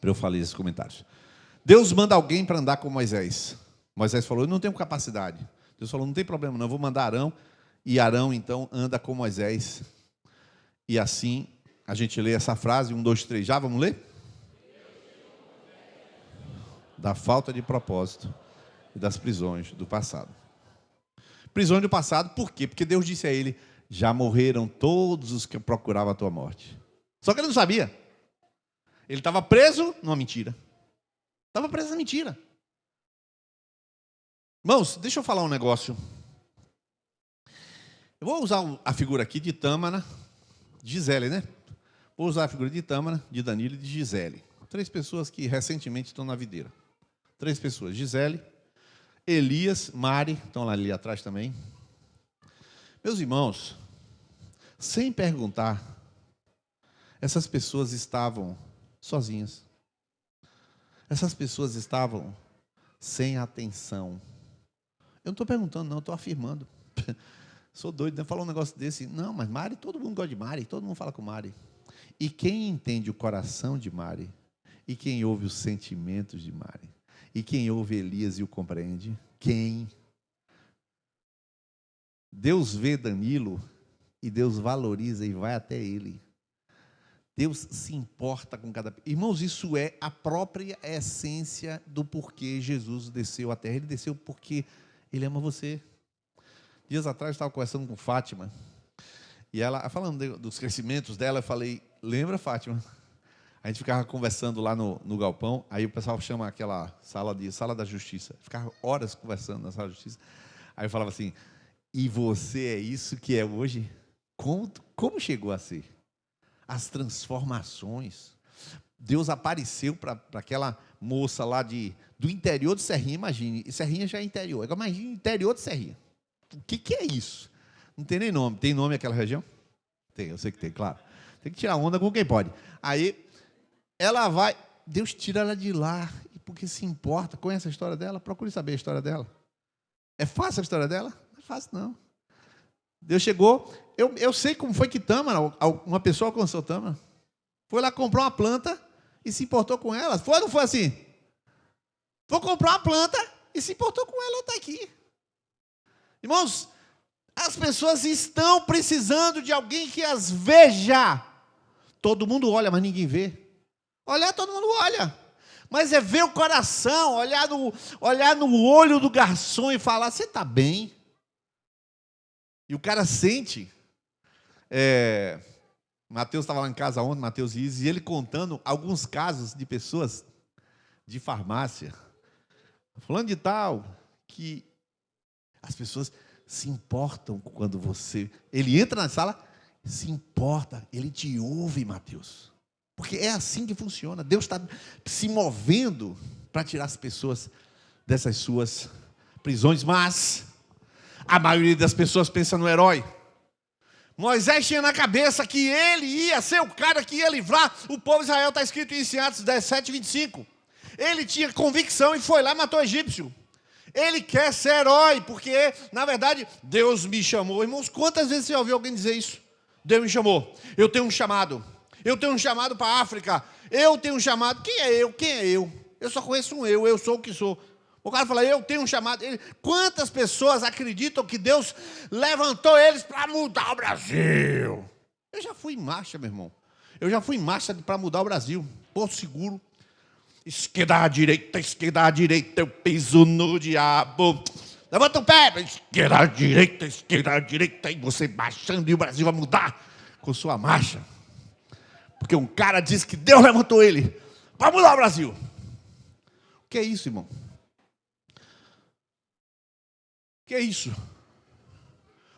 Speaker 1: Para eu falar esses comentários. Deus manda alguém para andar com Moisés. Moisés falou, eu não tenho capacidade. Deus falou, não tem problema não, eu vou mandar Arão. E Arão, então, anda com Moisés. E assim, a gente lê essa frase, 1, 2, 3, já, vamos ler? Da falta de propósito e das prisões do passado. Prisões do passado, por quê? Porque Deus disse a ele, já morreram todos os que procuravam a tua morte. Só que ele não sabia. Ele estava preso numa mentira. Estava preso na mentira. Irmãos, deixa eu falar um negócio. Eu vou usar a figura aqui de Tâmara, Gisele, né? Vou usar a figura de Tâmara, de Danilo e de Gisele. 3 pessoas que recentemente estão na videira. 3 pessoas. Gisele, Elias, Mari, estão ali atrás também. Meus irmãos, sem perguntar, essas pessoas estavam sozinhas. Essas pessoas estavam sem atenção. Eu não estou perguntando, não, estou afirmando. Sou doido, né? Falar um negócio desse. Não, mas Mari, todo mundo gosta de Mari, todo mundo fala com Mari. E quem entende o coração de Mari, e quem ouve os sentimentos de Mari, e quem ouve Elias e o compreende, quem? Deus vê Danilo, e Deus valoriza e vai até ele. Deus se importa com cada... Irmãos, isso é a própria essência do porquê Jesus desceu à terra. Ele desceu porque Ele ama você. Dias atrás eu estava conversando com Fátima, e ela, falando dos crescimentos dela, eu falei, lembra, Fátima? A gente ficava conversando lá no galpão, aí o pessoal chama aquela sala da justiça. Ficava horas conversando na sala da justiça. Aí eu falava assim, e você é isso que é hoje? Como chegou a ser? As transformações. Deus apareceu para aquela moça lá do interior de Serrinha, imagine. Serrinha já é interior. Agora imagine interior de Serrinha. O que é isso? Não tem nem nome. Tem nome aquela região? Tem, eu sei que tem, claro. Tem que tirar onda com quem pode. Aí, ela vai... Deus tira ela de lá, porque se importa. Conhece a história dela? Procure saber a história dela. É fácil a história dela? Não é fácil, não. Deus chegou... Eu sei como foi que Tâmara, uma pessoa alcançou Tâmara. Foi lá comprar uma planta e se importou com ela. Foi ou não foi assim? Foi comprar uma planta e se importou com ela, está aqui. Irmãos, as pessoas estão precisando de alguém que as veja. Todo mundo olha, mas ninguém vê. Olhar, todo mundo olha. Mas é ver o coração, olhar no olho do garçom e falar, você está bem? E o cara sente. Mateus estava lá em casa ontem, Mateus e Izzy, e ele contando alguns casos de pessoas de farmácia. Falando de tal, que as pessoas se importam quando você... Ele entra na sala, se importa, ele te ouve, Mateus. Porque é assim que funciona. Deus está se movendo para tirar as pessoas dessas suas prisões. Mas a maioria das pessoas pensa no herói. Moisés tinha na cabeça que ele ia ser o cara que ia livrar o povo de Israel. Está escrito isso em Atos 17, 25. Ele tinha convicção e foi lá e matou o egípcio. Ele quer ser herói, porque, na verdade, Deus me chamou. Irmãos, quantas vezes você já ouviu alguém dizer isso? Deus me chamou. Eu tenho um chamado. Eu tenho um chamado para a África. Eu tenho um chamado. Quem é eu? Quem é eu? Eu só conheço um eu. Eu sou o que sou. O cara fala, eu tenho um chamado. Quantas pessoas acreditam que Deus levantou eles para mudar o Brasil? Eu já fui em marcha, meu irmão. Eu já fui em marcha para mudar o Brasil. Porto Seguro. Esquerda à direita, eu piso no diabo. Levanta o pé. Esquerda à direita, e você baixando e o Brasil vai mudar com sua marcha. porque um cara disse que Deus levantou ele para mudar o Brasil. O que é isso, irmão? O que é isso?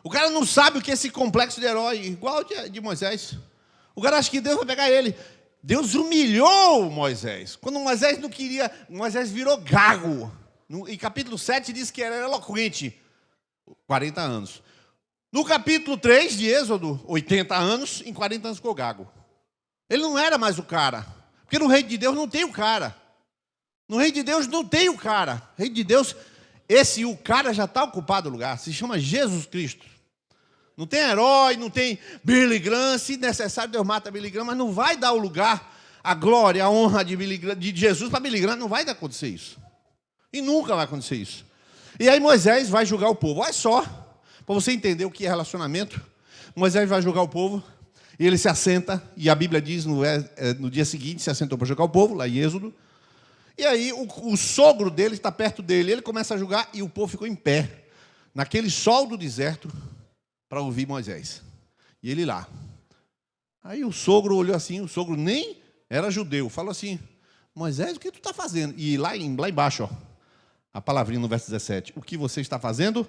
Speaker 1: O cara não sabe o que é esse complexo de herói, igual de Moisés. O cara acha que Deus vai pegar ele. Deus humilhou Moisés. Quando Moisés não queria, Moisés virou gago. Em capítulo 7 diz que era eloquente. 40 anos. No capítulo 3 de Êxodo, 80 anos, em 40 anos ficou gago. Ele não era mais o cara. Porque no reino de Deus não tem o cara. No reino de Deus não tem o cara. No reino de Deus, o cara já está ocupado o lugar. Se chama Jesus Cristo. Não tem herói, não tem Billy Graham. Se necessário, Deus mata Billy Graham, mas não vai dar o lugar, a glória, a honra de Jesus para Billy Graham. Não vai acontecer isso. E nunca vai acontecer isso. E aí Moisés vai julgar o povo. Olha só, para você entender o que é relacionamento. Moisés vai julgar o povo, e ele se assenta, e a Bíblia diz no dia seguinte, se assentou para julgar o povo, lá em Êxodo. E aí o sogro dele está perto dele, ele começa a julgar, e o povo ficou em pé, naquele sol do deserto, para ouvir Moisés. E ele lá. Aí o sogro olhou assim, o sogro nem era judeu, falou assim: Moisés, o que tu está fazendo? E lá embaixo, ó, a palavrinha no verso 17: o que você está fazendo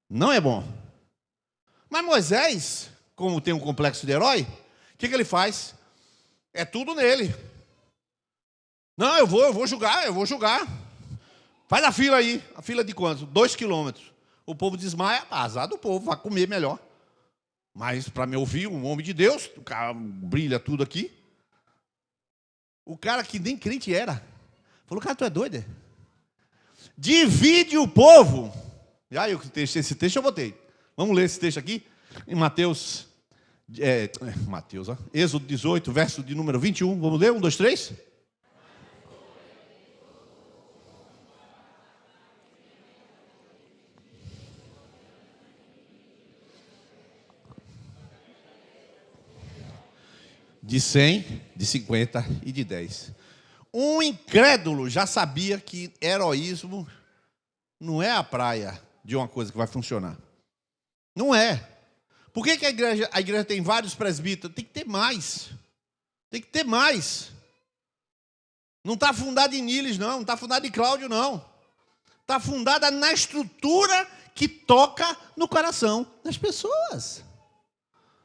Speaker 1: não é bom. Mas Moisés, como tem um complexo de herói, o que ele faz? É tudo nele. Não, eu vou julgar. Faz a fila aí. A fila de quantos? 2 quilômetros. O povo desmaia, azar do povo, vai comer melhor. Mas para me ouvir, um homem de Deus, o cara brilha tudo aqui. O cara que nem crente era, falou: cara, tu é doido? Divide o povo. E aí, esse texto eu botei. Vamos ler esse texto aqui, em Mateus, Êxodo 18, verso de número 21. Vamos ler? 1, 2, 3. De 100, de 50 e de 10. Um incrédulo já sabia que heroísmo não é a praia de uma coisa que vai funcionar. Não é. Por que a igreja tem vários presbíteros? Tem que ter mais. Tem que ter mais. Não está fundada em Niles, não está fundada em Cláudio, não. Está fundada na estrutura que toca no coração das pessoas.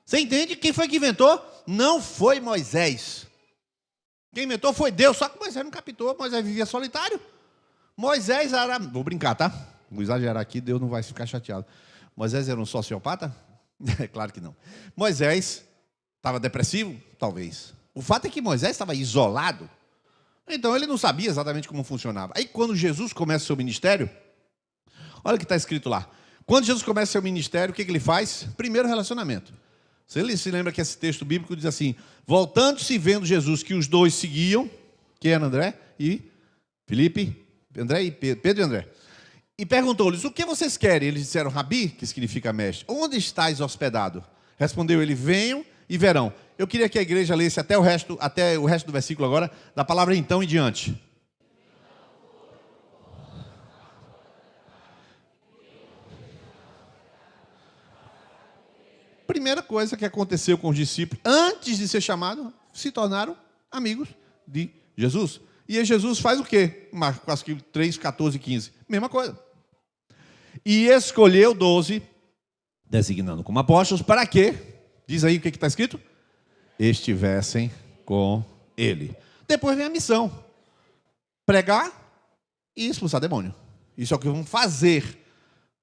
Speaker 1: Você entende? Quem foi que inventou? Não foi Moisés. Quem inventou foi Deus, só que Moisés não captou, Moisés vivia solitário. Moisés era... Vou brincar, tá? Vou exagerar aqui, Deus não vai ficar chateado. Moisés era um sociopata? É claro que não. Moisés estava depressivo? Talvez. O fato é que Moisés estava isolado. Então ele não sabia exatamente como funcionava. Aí quando Jesus começa o seu ministério, olha o que está escrito lá. Quando Jesus começa o seu ministério, o que ele faz? Primeiro, relacionamento. Você se lembra que esse texto bíblico diz assim: voltando-se, vendo Jesus que os dois seguiam, que era André e Felipe, André e Pedro e André, e perguntou-lhes: o que vocês querem? Eles disseram: Rabi, que significa mestre, onde estáis hospedado? Respondeu ele: venham e verão. Eu queria que a igreja lesse até o resto do versículo agora, da palavra então em diante. Primeira coisa que aconteceu com os discípulos, antes de ser chamado, se tornaram amigos de Jesus. E aí Jesus faz o quê? Marcos 3, 14 e 15. Mesma coisa. E escolheu 12, designando como apóstolos, para quê? Diz aí o que está escrito? Estivessem com ele. Depois vem a missão: pregar e expulsar demônio. Isso é o que vão fazer.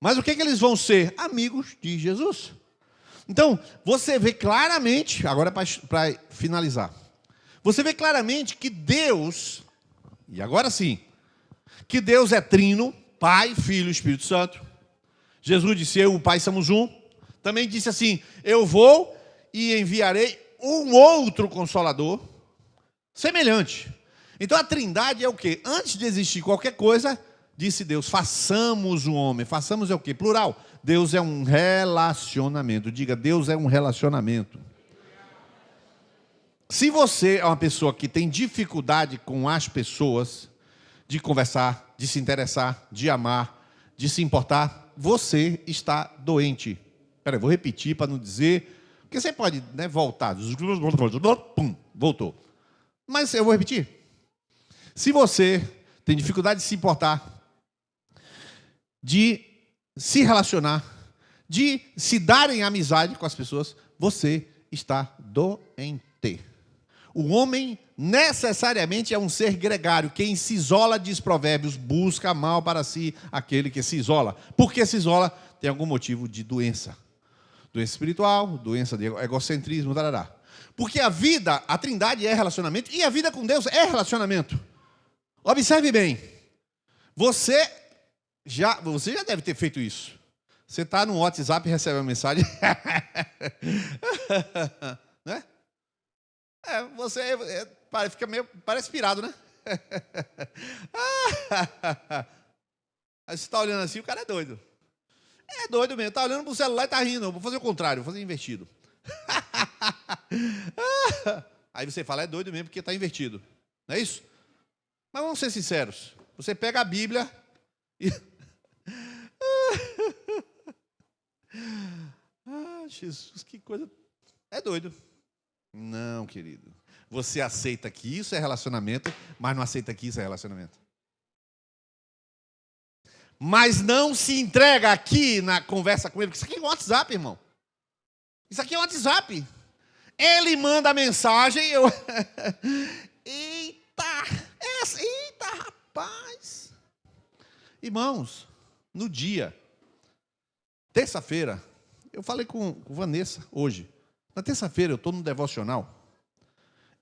Speaker 1: Mas o que eles vão ser? Amigos de Jesus. Então, você vê claramente, agora para finalizar, você vê claramente que Deus, e agora sim, que Deus é trino, Pai, Filho e Espírito Santo. Jesus disse: eu e o Pai somos um. Também disse assim: eu vou e enviarei um outro Consolador, semelhante. Então a Trindade é o quê? Antes de existir qualquer coisa, disse Deus: façamos o homem. Façamos é o quê? Plural. Deus é um relacionamento. Diga: Deus é um relacionamento. Se você é uma pessoa que tem dificuldade com as pessoas, de conversar, de se interessar, de amar, de se importar, você está doente. Espera aí, vou repetir para não dizer, Porque você pode, né, voltar. Pum, voltou. Mas eu vou repetir. Se você tem dificuldade de se importar, de se relacionar, de se dar em amizade com as pessoas, você está doente. O homem necessariamente é um ser gregário. Quem se isola, diz Provérbios, busca mal para si aquele que se isola. Por que se isola? Tem algum motivo de doença. Doença espiritual, doença de egocentrismo, tarará. Porque a vida, a trindade é relacionamento, e a vida com Deus é relacionamento. Observe bem. Você já deve ter feito isso. Você está no WhatsApp e recebe uma mensagem. Né? Fica meio, parece pirado, né? Aí você está olhando assim, o cara é doido. É doido mesmo, está olhando para o celular e está rindo. Eu vou fazer o contrário, vou fazer invertido. Aí você fala, é doido mesmo porque está invertido. Não é isso? Mas vamos ser sinceros. Você pega a Bíblia e... Jesus, que coisa... É doido. Não, querido. Você aceita que isso é relacionamento, mas não aceita que isso é relacionamento. Mas não se entrega aqui na conversa com ele, porque isso aqui é um WhatsApp, irmão. Isso aqui é um WhatsApp. Ele manda a mensagem, eu... Eita, rapaz. Irmãos, no dia, terça-feira, eu falei com Vanessa hoje. Na terça-feira eu estou no devocional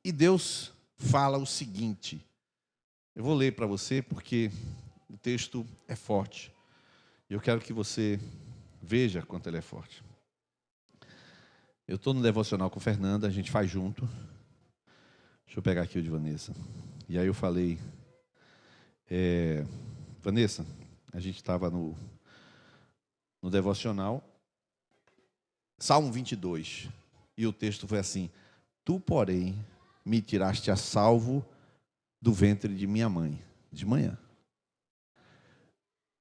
Speaker 1: e Deus fala o seguinte. Eu vou ler para você porque o texto é forte. Eu quero que você veja quanto ele é forte. Eu estou no devocional com Fernanda, a gente faz junto. Deixa eu pegar aqui o de Vanessa. E aí eu falei, Vanessa, a gente estava no devocional, Salmo 22. E o texto foi assim: Tu, porém, me tiraste a salvo do ventre de minha mãe, de manhã.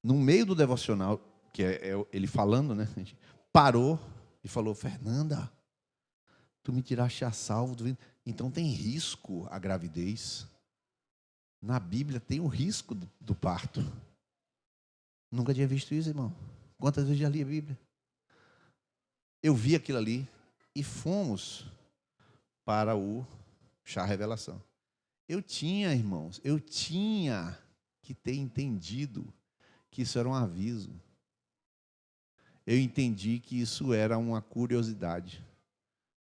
Speaker 1: No meio do devocional, que é ele falando, né? A gente parou e falou, Fernanda, tu me tiraste a salvo do ventre. Então tem risco a gravidez. Na Bíblia tem o risco do parto. Nunca tinha visto isso, irmão. Quantas vezes já li a Bíblia? Eu vi aquilo ali e fomos para o chá revelação. Irmãos, eu tinha que ter entendido que isso era um aviso. Eu entendi que isso era uma curiosidade.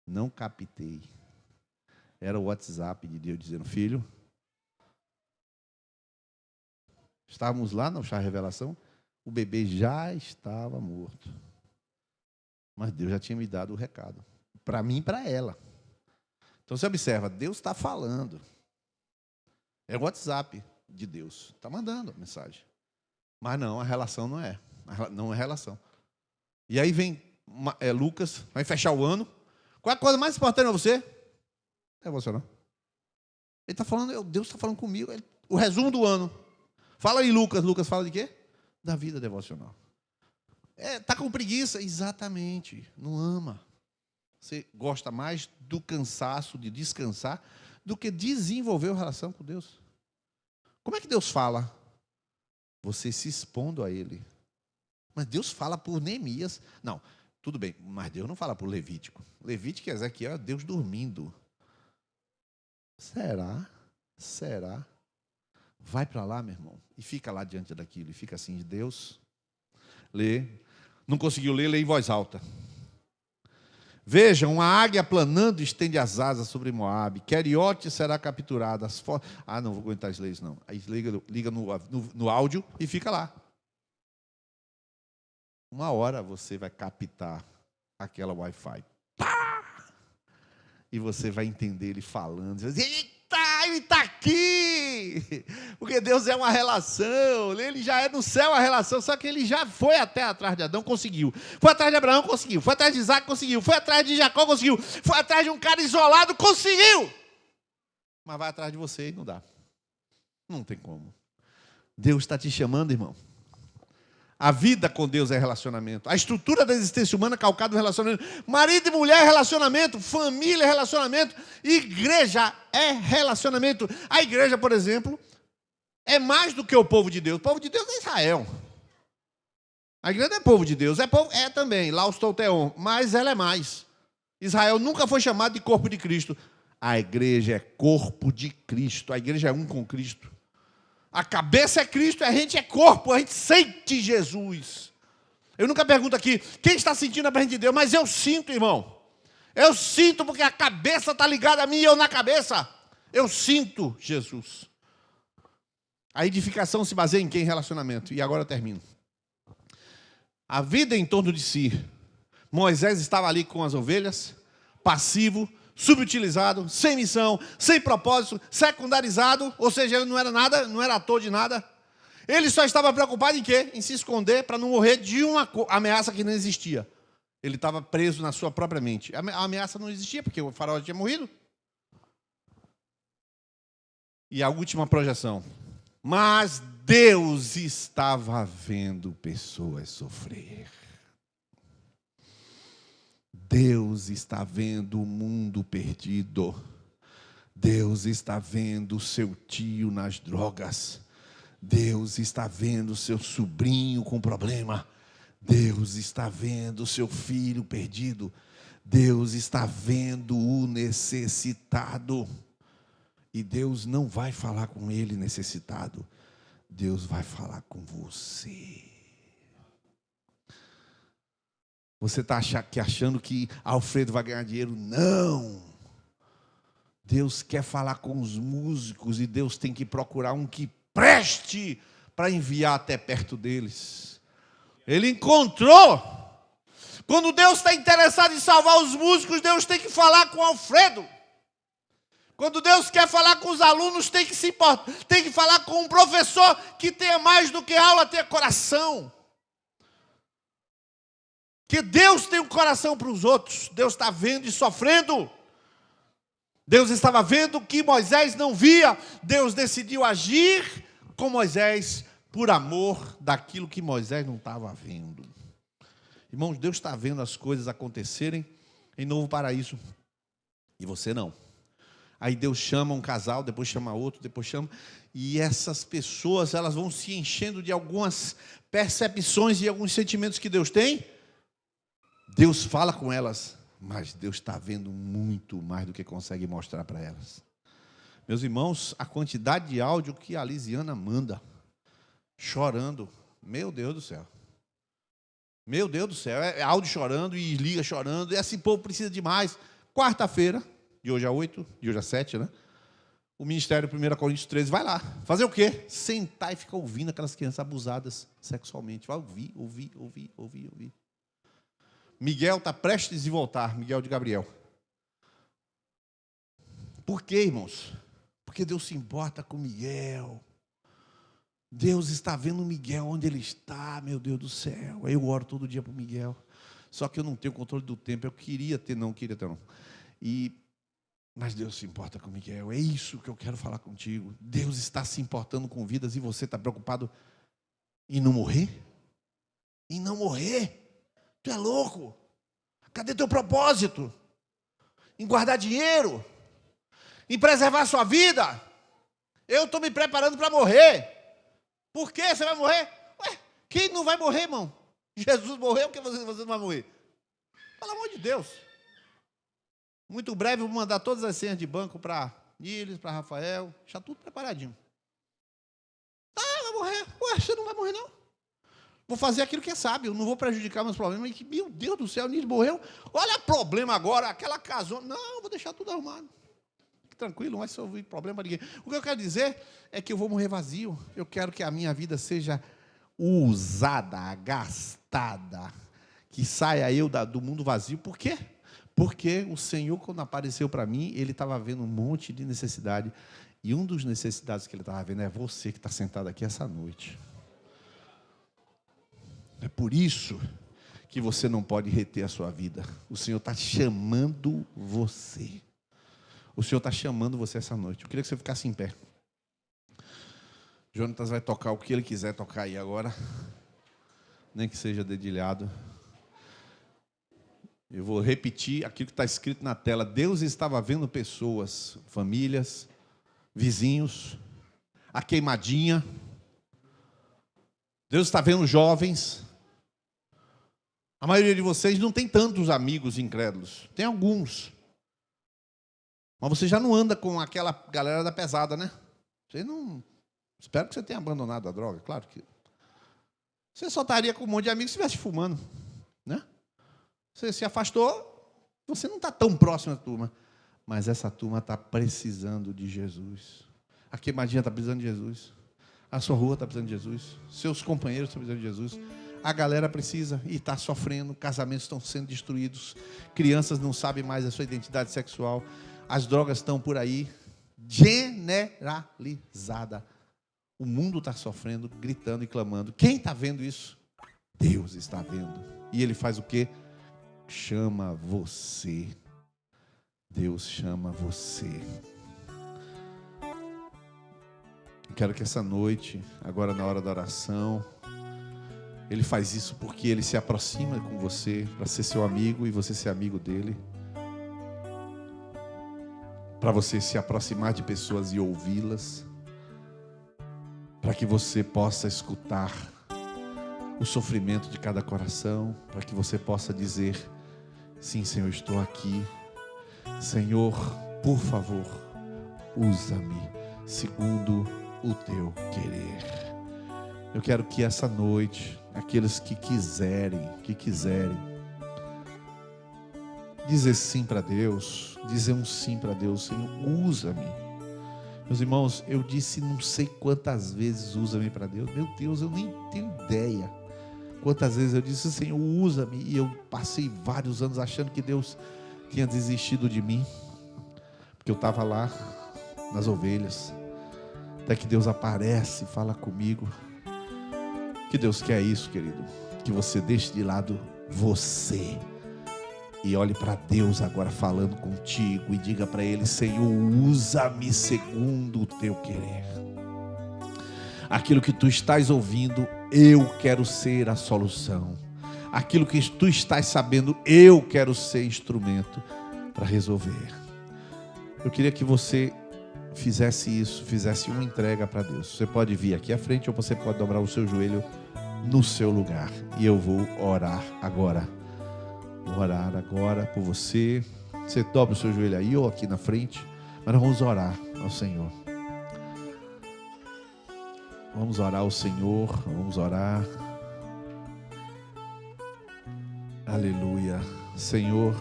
Speaker 1: Não captei. Era o WhatsApp de Deus dizendo, filho, estávamos lá no chá revelação, o bebê já estava morto. Mas Deus já tinha me dado o recado. Para mim e para ela. Então você observa, Deus está falando. É o WhatsApp de Deus. Está mandando a mensagem. Mas não, a relação não é. Não é relação. E aí vem Lucas, vai fechar o ano. Qual é a coisa mais importante para você? É você, não? Ele está falando, Deus está falando comigo. O resumo do ano. Fala aí, Lucas. Lucas fala de quê? Da vida devocional. Está com preguiça? Exatamente. Não ama. Você gosta mais do cansaço, de descansar, do que desenvolver uma relação com Deus. Como é que Deus fala? Você se expondo a Ele. Mas Deus fala por Neemias. Não, tudo bem, mas Deus não fala por Levítico. Levítico e Ezequiel é Deus dormindo. Será? Será? Vai para lá, meu irmão, e fica lá diante daquilo, e fica assim, Deus, lê. Não conseguiu ler, lê em voz alta. Veja, uma águia planando estende as asas sobre Moabe. Queriote será capturada. Não vou aguentar isso ler isso não. Aí liga no áudio e fica lá. Uma hora você vai captar aquela Wi-Fi. Pá! E você vai entender ele falando. Você vai dizer, eita, ele está aqui! Porque Deus é uma relação. Ele já é no céu a relação. Só que ele já foi até atrás de Adão, conseguiu. Foi atrás de Abraão, conseguiu. Foi atrás de Isaac, conseguiu. Foi atrás de Jacó, conseguiu. Foi atrás de um cara isolado, conseguiu. Mas vai atrás de você e não dá. Não tem como. Deus está te chamando, irmão, A vida com Deus é relacionamento. A estrutura da existência humana é calcada no relacionamento. Marido e mulher é relacionamento. Família é relacionamento. Igreja é relacionamento. A igreja, por exemplo, é mais do que o povo de Deus. O povo de Deus é Israel. A igreja é povo de Deus. É também, Laos Tolteon. Mas ela é mais. Israel nunca foi chamado de corpo de Cristo. A igreja é corpo de Cristo. A igreja é um com Cristo. A cabeça é Cristo, a gente é corpo, a gente sente Jesus. Eu nunca pergunto aqui, quem está sentindo a presença de Deus? Mas eu sinto, irmão. Eu sinto porque a cabeça está ligada a mim e eu na cabeça. Eu sinto Jesus. A edificação se baseia em quem? Relacionamento. E agora eu termino. A vida em torno de si. Moisés estava ali com as ovelhas, passivo, subutilizado, sem missão, sem propósito, secundarizado, ou seja, ele não era nada, não era ator de nada. Ele só estava preocupado em quê? Em se esconder para não morrer de uma ameaça que não existia. Ele estava preso na sua própria mente. A ameaça não existia, porque o faraó tinha morrido. E a última projeção. Mas Deus estava vendo pessoas sofrer. Deus está vendo o mundo perdido. Deus está vendo o seu tio nas drogas. Deus está vendo o seu sobrinho com problema. Deus está vendo o seu filho perdido. Deus está vendo o necessitado. E Deus não vai falar com ele necessitado. Deus vai falar com você. Você está achando que Alfredo vai ganhar dinheiro? Não. Deus quer falar com os músicos e Deus tem que procurar um que preste para enviar até perto deles. Ele encontrou. Quando Deus está interessado em salvar os músicos, Deus tem que falar com Alfredo. Quando Deus quer falar com os alunos, tem que falar com um professor que tenha mais do que aula, tenha coração. Que Deus tem um coração para os outros. Deus está vendo e sofrendo. Deus estava vendo o que Moisés não via. Deus decidiu agir com Moisés por amor daquilo que Moisés não estava vendo. Irmãos, Deus está vendo as coisas acontecerem em Novo Paraíso. E você não. Aí Deus chama um casal, depois chama outro, depois chama. E essas pessoas, elas vão se enchendo de algumas percepções e alguns sentimentos que Deus tem. Deus fala com elas, mas Deus está vendo muito mais do que consegue mostrar para elas. Meus irmãos, a quantidade de áudio que a Lisiana manda, chorando, meu Deus do céu. Meu Deus do céu, é áudio chorando e liga chorando, e esse povo precisa de mais. Quarta-feira, de hoje a 8, de hoje a 7, né? O ministério 1 Coríntios 13 vai lá. Fazer o quê? Sentar e ficar ouvindo aquelas crianças abusadas sexualmente. Vai ouvir. Miguel está prestes a voltar, Miguel de Gabriel. Por quê, irmãos? Porque Deus se importa com Miguel. Deus está vendo Miguel onde ele está, meu Deus do céu. Eu oro todo dia para o Miguel. Só que eu não tenho controle do tempo. Eu queria ter, não. Mas Deus se importa com Miguel. É isso que eu quero falar contigo. Deus está se importando com vidas e você está preocupado em não morrer? Em não morrer? Tu é louco? Cadê teu propósito? Em guardar dinheiro? Em preservar a sua vida? Eu estou me preparando para morrer. Por que você vai morrer? Ué, quem não vai morrer, irmão? Jesus morreu, por que você não vai morrer? Pelo amor de Deus. Muito breve eu vou mandar todas as senhas de banco para Nílis, para Rafael. Já tudo preparadinho. Vai morrer. Ué, você não vai morrer, não? Vou fazer aquilo que é sábio, não vou prejudicar meus problemas. E, meu Deus do céu, Nílis morreu. Olha o problema agora, aquela casou. Não, vou deixar tudo arrumado. Fique tranquilo, não vai resolver problema para ninguém. O que eu quero dizer é que eu vou morrer vazio. Eu quero que a minha vida seja usada, gastada. Que saia eu do mundo vazio. Por quê? Porque o Senhor, quando apareceu para mim, Ele estava vendo um monte de necessidade. E um dos necessidades que Ele estava vendo é você que está sentado aqui essa noite. É por isso que você não pode reter a sua vida. O Senhor está chamando você. O Senhor está chamando você essa noite. Eu queria que você ficasse em pé. Jonatas vai tocar o que ele quiser tocar aí agora. nem que seja dedilhado. Eu vou repetir aquilo que está escrito na tela. Deus estava vendo pessoas, famílias, vizinhos, a queimadinha. Deus está vendo jovens. A maioria de vocês não tem tantos amigos incrédulos. Tem alguns. Mas você já não anda com aquela galera da pesada, né? Você não... Espero que você tenha abandonado a droga, claro que... Você só estaria com um monte de amigos se estivesse fumando, né? Você se afastou, você não está tão próximo da turma. Mas essa turma está precisando de Jesus. A queimadinha está precisando de Jesus. A sua rua está precisando de Jesus. Seus companheiros estão precisando de Jesus. A galera precisa e está sofrendo. Casamentos estão sendo destruídos. Crianças não sabem mais a sua identidade sexual. As drogas estão por aí. Generalizada. O mundo está sofrendo, gritando e clamando. Quem está vendo isso? Deus está vendo. E Ele faz o quê? Chama você. Deus chama você. Quero que essa noite, agora na hora da oração, Ele faz isso porque Ele se aproxima com você para ser seu amigo e você ser amigo dEle. Para você se aproximar de pessoas e ouvi-las. Para que você possa escutar o sofrimento de cada coração. Para que você possa dizer: sim, Senhor, estou aqui. Senhor, por favor, usa-me segundo o teu querer. Eu quero que essa noite, aqueles que quiserem dizer sim para Deus, dizer um sim para Deus: Senhor, usa-me. Meus irmãos, eu disse não sei quantas vezes usa-me para Deus. Meu Deus, eu nem tenho ideia quantas vezes eu disse: Senhor, usa-me. E eu passei vários anos achando que Deus tinha desistido de mim, porque eu estava lá nas ovelhas. Até que Deus aparece e fala comigo. Que Deus quer isso, querido, que você deixe de lado você e olhe para Deus agora falando contigo e diga para Ele: Senhor, usa-me segundo o teu querer. Aquilo que tu estás ouvindo, eu quero ser a solução. Aquilo que tu estás sabendo, eu quero ser instrumento para resolver. Eu queria que você fizesse isso, fizesse uma entrega para Deus. Você pode vir aqui à frente ou você pode dobrar o seu joelho no seu lugar. E eu vou orar agora. Vou orar agora por você. Você dobra o seu joelho aí ou aqui na frente. Mas nós vamos orar ao Senhor. Vamos orar ao Senhor. Vamos orar. Aleluia. Senhor.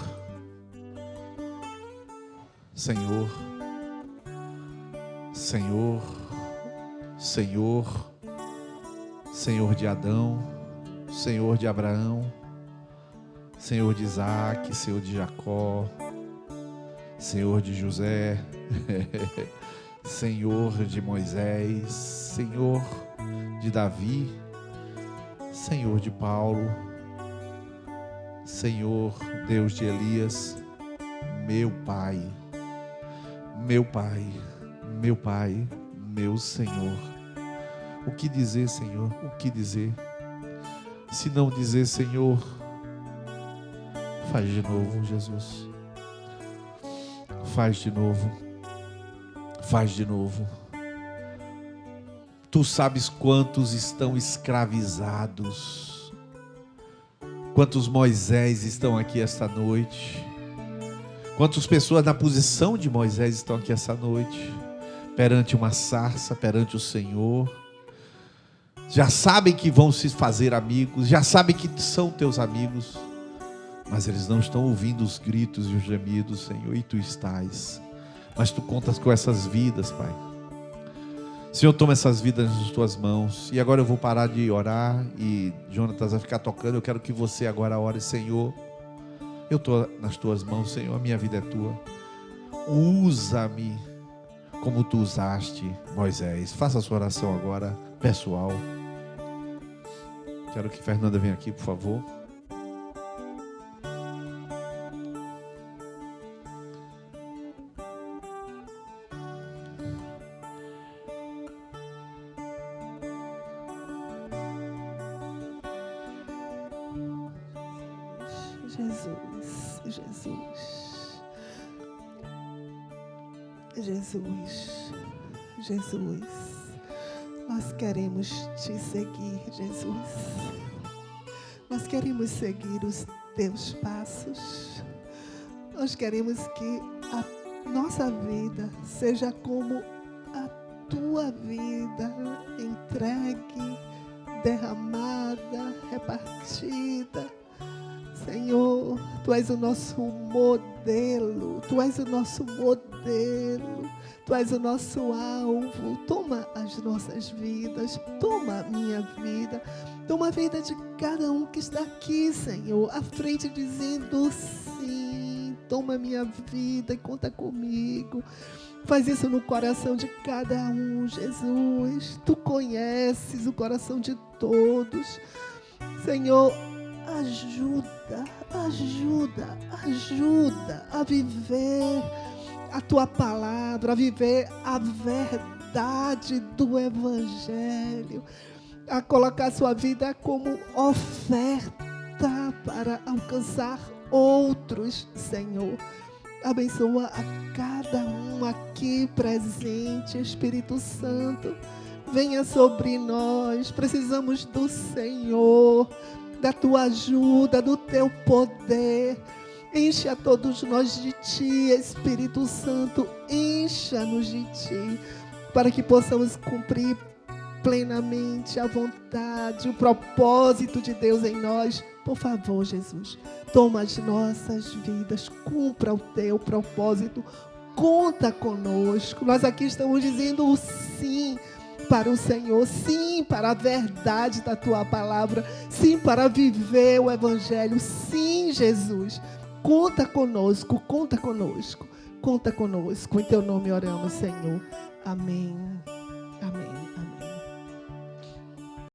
Speaker 1: Senhor. Senhor. Senhor. Senhor de Adão. Senhor de Abraão. Senhor de Isaac, Senhor de Jacó, Senhor de José, Senhor de Moisés, Senhor de Davi, Senhor de Paulo, Senhor Deus de Elias, meu Pai, meu Pai, meu Pai, meu Senhor. O que dizer, Senhor? O que dizer? Se não dizer, Senhor, faz de novo, Jesus. Faz de novo. Faz de novo. Tu sabes quantos estão escravizados. Quantos Moisés estão aqui esta noite. Quantas pessoas na posição de Moisés estão aqui esta noite. Perante uma sarça, perante o Senhor. Já sabem que vão se fazer amigos. Já sabem que são teus amigos. Mas eles não estão ouvindo os gritos e os gemidos, Senhor, e Tu estás. Mas Tu contas com essas vidas, Pai. Senhor, toma essas vidas nas Tuas mãos. E agora eu vou parar de orar e Jonatas vai ficar tocando. Eu quero que você agora ore: Senhor, eu estou nas Tuas mãos, Senhor, a minha vida é Tua. Usa-me como Tu usaste Moisés. Faça a sua oração agora, pessoal. Quero que Fernanda venha aqui, por favor.
Speaker 2: Jesus, Jesus, Jesus, Jesus, nós queremos te seguir, Jesus. Nós queremos seguir os teus passos. Nós queremos que a nossa vida seja como a tua vida, entregue, derramada, repartida. Senhor, Tu és o nosso modelo, Tu és o nosso modelo, Tu és o nosso alvo. Toma as nossas vidas, toma a minha vida, toma a vida de cada um que está aqui, Senhor, à frente dizendo sim, toma a minha vida e conta comigo. Faz isso no coração de cada um, Jesus. Tu conheces o coração de todos. Senhor, ajuda a viver a Tua palavra, a viver a verdade do Evangelho, a colocar a sua vida como oferta para alcançar outros, Senhor. Abençoa a cada um aqui presente, Espírito Santo. Venha sobre nós, precisamos do Senhor, da Tua ajuda, do Teu poder. Enche a todos nós de Ti, Espírito Santo, encha-nos de Ti, para que possamos cumprir plenamente a vontade, o propósito de Deus em nós. Por favor, Jesus, toma as nossas vidas, cumpra o Teu propósito, conta conosco. Nós aqui estamos dizendo o sim para o Senhor, sim para a verdade da Tua palavra, sim para viver o Evangelho, sim, Jesus, conta conosco, conta conosco, conta conosco. Em Teu nome oramos, Senhor. Amém. Amém.